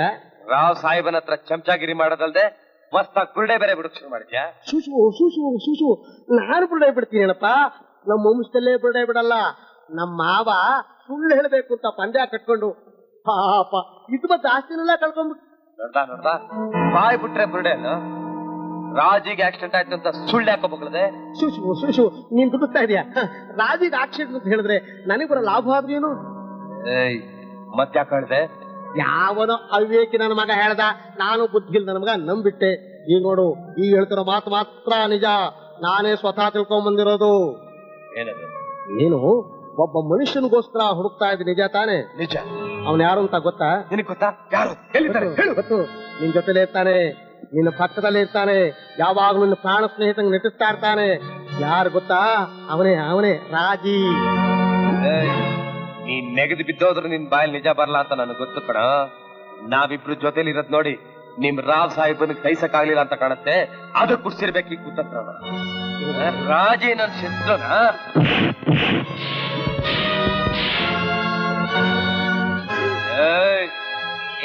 ರಾವ್ ಸಾಹೇಬನ ಹತ್ರ ಚಮಚಾಗಿರಿ ಮಾಡೋದಲ್ದೆ ಮಸ್ತಾಗಿ ಬುರುಡೆ ಬೇರೆ ಬಿಡಕ್ ಶುರು ಮಾಡಿದ್ಯಾ? ಶೂಶು ನಾನು ಬುರುಡೆ ಬಿಡ್ತೀನೇನಪ್ಪ. ನಮ್ಮ ವಂಶದಲ್ಲೇ ಬುರುಡೆ ಬಿಡಲ್ಲ. ನಮ್ಮ ಮಾವ ಸುಳ್ಳು ಹೇಳ್ಬೇಕು ಅಂತ ಪಂದ್ಯ ಕಟ್ಕೊಂಡು ಪಾಪ ಇದು ಜಾಸ್ತಿನೆಲ್ಲ ಕಳ್ಕೊಂಡ್ಬಿಟ್ಟು. ನೋಡ್ದಾ ಬಾಯ್ ಬಿಟ್ರೆ ಬುರುಡೆ ಅಲ್ಲ. ರಾಜಿಗೆ ಆಕ್ಸಿಡೆಂಟ್ ಆಯ್ತು ಅಂತ ಸುಳ್ಳು ಯಾಕೋಬೇಕಲ್ಲದೆ? ಶೂಶು ನೀನ್ ದುಡುಕ್ತಾ ಇದೀಯಾ? ರಾಜಿಗೆ ಆಕ್ಸಿಡೆಂಟ್ ಅಂತ ಹೇಳಿದ್ರೆ ನನಗೆ ಬರೋ ಲಾಭ ಆದ್ರೇನು? ಮತ್ತ್ಯಾಕೆ ಹೇಳ್ದೆ? ಯಾವನೋ ಅವಿವೇಕಿ ನನ್ನ ಮಗ ಹೇಳ್ದ, ನಾನು ಬುದ್ಧಿಲ್ ನನ್ನ ಮಗ ನಂಬಿಟ್ಟೆ. ಈಗ ನೋಡು, ಈಗ ಹೇಳ್ತಿರೋ ಮಾತು ಮಾತ್ರ ನಿಜ. ನಾನೇ ಸ್ವತಃ ತಿಳ್ಕೊಂಡ್ ಬಂದಿರೋದು. ಏನದು? ನೀನು ಒಬ್ಬ ಮನುಷ್ಯನಿಗೋಸ್ಕರ ಹುಡುಕ್ತಾ ಇದ್ದ ನಿಜ ತಾನೆ? ನಿಜ. ಅವನು ಯಾರು ಅಂತ ಗೊತ್ತಾ? ನಿನಗೆ ಗೊತ್ತಾ? ಯಾರು? ಗೊತ್ತು. ನಿನ್ ಜೊತೆಲೇ ಇರ್ತಾನೆ, ನಿನ್ನ ಪಕ್ಕದಲ್ಲೇ ಇರ್ತಾನೆ, ಯಾವಾಗ್ಲೂ ನಿನ್ನ ಪ್ರಾಣ ಸ್ನೇಹಿತಂಗ್ ನಟಿಸ್ತಾ ಇರ್ತಾನೆ. ಯಾರು ಗೊತ್ತಾ? ಅವನೇ ರಾಜಿ. ನೀನ್ ನೆಗೆದು ಬಿದ್ದೋದ್ರು ನಿನ್ ಬಾಯಲ್ಲಿ ನಿಜ ಬರಲ್ಲ ಅಂತ ನನಗೆ ಗೊತ್ತು ಕಣ. ನಾವಿಬ್ರು ಜೊತೆಲಿ ಇರೋದ್ ನೋಡಿ ನಿಮ್ ರಾವ್ ಸಾಹೇಬನಿಗೆ ಸಹಿಸಕ್ಕಾಗ್ಲಿಲ್ಲ ಅಂತ ಕಾಣುತ್ತೆ. ಅದು ಕುಡ್ಸಿರ್ಬೇಕು ಈ ಕೂತಂತ್ರ. ರಾಜಿ ನನ್ ಶತ್ರುನ.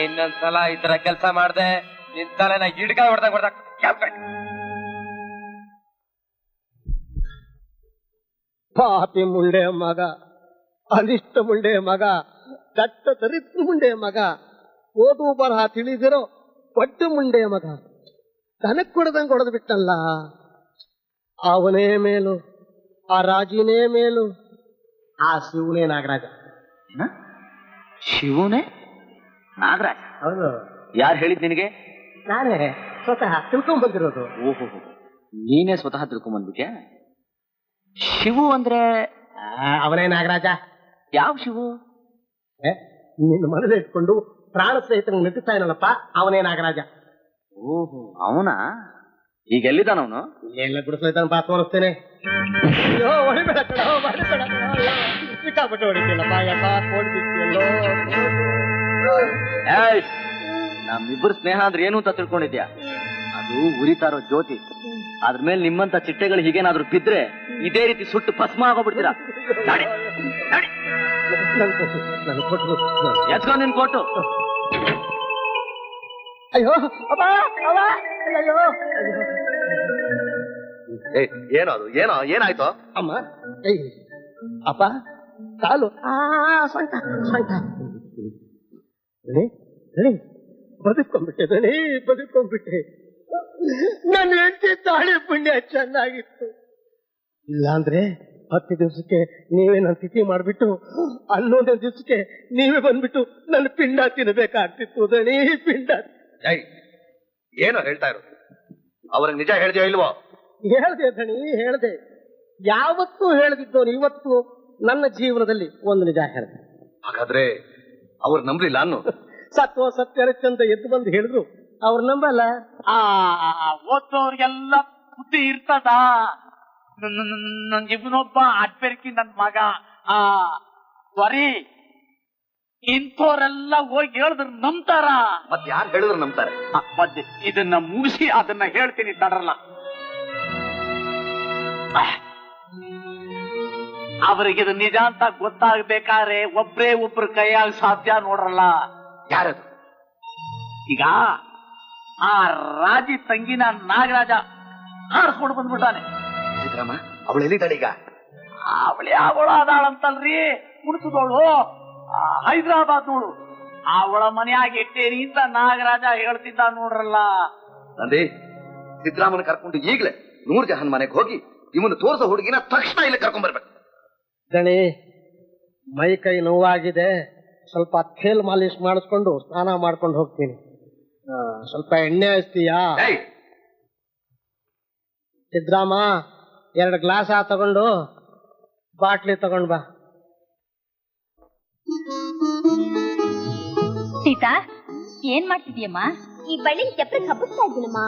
ಇನ್ನೊಂದ್ಸಲ ಈ ತರ ಕೆಲ್ಸ ಮಾಡ್ದೆ ನಿನ್ ತಲೆನ ಹಿಡ್ಕಾಯ್ ಹೊಡೆದಾಗ ಪಾಪಿ ಮುಂಡೆ ಮಗ, ಅನಿಷ್ಟ ಮುಂಡೆ ಮಗ, ದಟ್ಟ ದರಿದ್ರ ಮುಂಡೆ ಮಗ, ಓದು ಬರಹ ತಿಳಿದಿರೋ ಒಟ್ಟು ಮುಂಡೆ ಮಗ. ದನಕ್ ಕೊಡದಂಗ್ ಹೊಡೆದು ಬಿಟ್ಟಲ್ಲ. ಅವನೇ ಮೇಲು, ಆ ರಾಜಿನೇ ಮೇಲು, ಆ ಶಿವನೇ ನಾಗರಾಜ. ಶಿವನೇ ನಾಗರಾಜ? ಹೌದು. ಯಾರು ಹೇಳಿದ್ ನಿನಗೆ? ನಾನೇ ಸ್ವತಃ ತಿಳ್ಕೊಂಡ್ ಬಂದಿರೋದು. ಓಹೋ, ನೀನೇ ಸ್ವತಃ ತಿಳ್ಕೊಂಡ್ಬಂದ್ಬಿಟ್ಯಾ? ಶಿವು ಅಂದ್ರೆ ಅವನೇ ನಾಗರಾಜ. ಯಾವ ಶಿವು? ನಿನ್ನ ಮನೇಲಿ ಇಟ್ಕೊಂಡು ಪ್ರಾಣ ಸಹಿತ ನಟಿಸ್ತಾ ಏನಲ್ಲಪ್ಪ, ಅವನೇ ನಾಗರಾಜ. ಓಹೋ, ಅವನಾ? ಈಗ ಎಲ್ಲಿದ್ದಾನವನು? ಎಲ್ಲ ಬಿಡಿಸ್ಲೈತಾನ ಬಾ ತೋರಿಸ್ತೇನೆ. ಅಯ್ಯೋ ಹೊಡಿಬೇಡ ಕಣ, ಸಿಕ್ಕಾಪಟ್ಟೆ ಹೊಡಿತೀನಪ್ಪ. ನಮ್ಮಿಬ್ಬರು ಸ್ನೇಹ ಅಂದ್ರೆ ಏನು ಅಂತ ತಿಳ್ಕೊಂಡಿದ್ಯಾ? ಅದು ಉರಿತಾರೋ ಜ್ಯೋತಿ. ಅದ್ರ ಮೇಲೆ ನಿಮ್ಮಂತ ಚಿಟ್ಟೆಗಳು ಹೀಗೇನಾದ್ರೂ ಬಿದ್ರೆ ಇದೇ ರೀತಿ ಸುಟ್ಟು ಭಸ್ಮ ಆಗೋಗ್ಬಿಡ್ತೀರಾ. ಎತ್ಕೊ ನಿನ್ ಕೊಟ್ಟು. ಅಯ್ಯೋ ಅಯ್ಯೋ, ಏನೋ ಅದು? ಏನಾಯ್ತು ಅಮ್ಮ? ಅಪ್ಪ ಕಾಲು ಸ್ವಂತ ಬದುಕೊಂಡ್ಬಿಟ್ಟೆ. ನನ್ನ ಹೆಂಡತಿ ತಾಳಿ ಪುಣ್ಯ ಚೆನ್ನಾಗಿತ್ತು. ಇಲ್ಲಾಂದ್ರೆ 10 ದಿವಸಕ್ಕೆ ನೀವೇ ನನ್ನ ತಿಥಿ ಮಾಡ್ಬಿಟ್ಟು 11ನೇ ದಿವಸಕ್ಕೆ ನೀವೇ ಬಂದ್ಬಿಟ್ಟು ನನ್ನ ಪಿಂಡ ತಿನ್ಬೇಕಾಗ್ತಿತ್ತು. ದಣಿ ಪಿಂಡ. ಏನೋ ಹೇಳ್ತಾ ಇರೋದು? ಅವ್ರಿಗೆ ನಿಜ ಹೇಳ್ದೆಯೋ ಇಲ್ವೋ? ಹೇಳ್ದೆ ದಣಿ, ಹೇಳ್ದೆ. ಯಾವತ್ತೂ ಹೇಳ್ದಿದ್ದವನು ಇವತ್ತು ನನ್ನ ಜೀವನದಲ್ಲಿ ಒಂದು ನಿಜ ಹೇಳ್ದೆ. ಹಾಗಾದ್ರೆ ಅವ್ರು ನಂಬಲಿಲ್ಲ ಅನ್ನು? ಸತ್ವ ಸತ್ಯರಚಂದ ಎದ್ದು ಬಂದು ಹೇಳಿದ್ರು, ಅವ್ರು ನಂಬಲ್ಲ. ಓದೋರ್ಗೆಲ್ಲ ಬುದ್ಧಿ ಇರ್ತದ. ಇವನೊಬ್ಬ ಅಡ್ಬೆರ್ಕಿ ನನ್ ಮಗ. ಸರಿ, ಇಂಥವ್ರೆಲ್ಲ ಹೋಗಿ ಹೇಳಿದ್ರು ನಂಬ್ತಾರ? ಮತ್ತೆ ಯಾರು ಹೇಳಿದ್ರು ನಂಬ್ತಾರೆ? ಇದನ್ನ ಮುಗಿಸಿ ಅದನ್ನ ಹೇಳ್ತೀನಿ ತಡರಲ್ಲ. ಅವ್ರಿಗೆ ಇದು ನಿಜ ಅಂತ ಗೊತ್ತಾಗ್ಬೇಕಾದ್ರೆ ಒಬ್ರು ಕೈಯಾಗ ಸಾಧ್ಯ ನೋಡ್ರಲ್ಲ. ಯಾರದು? ಈಗ ಆ ರಾಜಿ ತಂಗಿನ ನಾಗರಾಜ ಹಾರಿಸ್ಕೊಂಡು ಬಂದ್ಬಿಟ್ಟಾನೆ. ಸಿದ್ದರಾಮ, ಅವಳು ಎಲ್ಲಿದ್ದಾಳೆ ಈಗ? ಅವಳು ಅದಾಳಂತಲ್ರಿ, ಕುಣಿತದೋಳು, ಹೈದರಾಬಾದ್ ನೋಡು. ಅವಳ ಮನೆಯಾಗ ಇಟ್ಟೇನಿ ಅಂತ ನಾಗರಾಜ ಹೇಳ್ತಿದ್ದ ನೋಡ್ರಲ್ಲ. ನಂದಿ, ಸಿದ್ದರಾಮನ ಕರ್ಕೊಂಡು ಈಗ್ಲೇ ನೂರ್ ಜಹಾನ್ ಮನೆಗೆ ಹೋಗಿ ಇವನು ತೋರ್ಸೋ ಹುಡುಗಿನ ತಕ್ಷಣ ಇಲ್ಲಿ ಕರ್ಕೊಂಡ್ ಬರ್ಬೇಕು. ದಣಿ, ಮೈ ಕೈ ನೋವಾಗಿದೆ, ಸ್ವಲ್ಪ ತೇಲ್ ಮಾಲಿಶ್ ಮಾಡಿಸ್ಕೊಂಡು ಸ್ನಾನ ಮಾಡ್ಕೊಂಡು ಹೋಗ್ತೀನಿ. ಸ್ವಲ್ಪ ಎಣ್ಣೆ ಹಚ್ತೀಯಾ? ಸಿದ್ರಾಮ, 2 ಗ್ಲಾಸ್ ತಗೊಂಡು ಬಾಟ್ಲಿ ತಗೊಂಡ್ ಬಾ. ಸೀತಾ, ಏನ್ ಮಾಡ್ತಿದ್ಯಮ್ಮ? ಈ ಬಳ್ಳಿ ಚಪ್ರಕ್ಕೆ ಹಬ್ಬಿಸ್ತಾ ಇದ್ದೀನಮ್ಮ.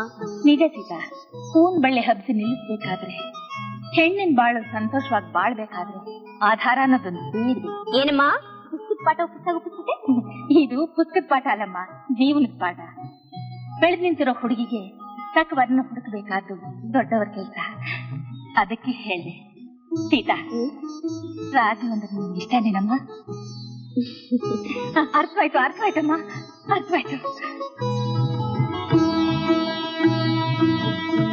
ನಿಜ ಸೀತಾ, ಹೂನ್ ಬಳ್ಳಿ ಹಬ್ಸಿ ನಿಲ್ಲಿಸ್ಬೇಕಾದ್ರೆ, ಹೆಣ್ಣಿನ ಬಾಳು ಸಂತೋಷವಾಗಿ ಬಾಳ್ಬೇಕಾದ್ರೆ ಆಧಾರ ಅನ್ನೋದೊಂದು ಬೇಡ್ಬೇಕು. ಏನಮ್ಮ ಪುಸ್ತಕದ ಪಾಠ ಪುಸ್ತಕ? ಇದು ಪುಸ್ತಕದ ಪಾಠ ಅಲ್ಲಮ್ಮ, ಜೀವನದ ಪಾಠ. ಬೆಳೆದ್ ನಿಂತಿರೋ ಹುಡುಗಿಗೆ ತಕ್ಕ ವರ್ಣ ಹುಡುಕಬೇಕಾದ್ದು ದೊಡ್ಡವರ ಕೆಲಸ. ಅದಕ್ಕೆ ಹೇಳ್ದೆ. ಸೀತಾ, ರಾಜು ಅಂದ್ರೆ ನಿಮ್ಗೆ ಇಷ್ಟನೇನಮ್ಮ? ಅರ್ಥವಾಯ್ತು ಅರ್ಥವಾಯ್ತಮ್ಮ, ಅರ್ಥವಾಯ್ತು.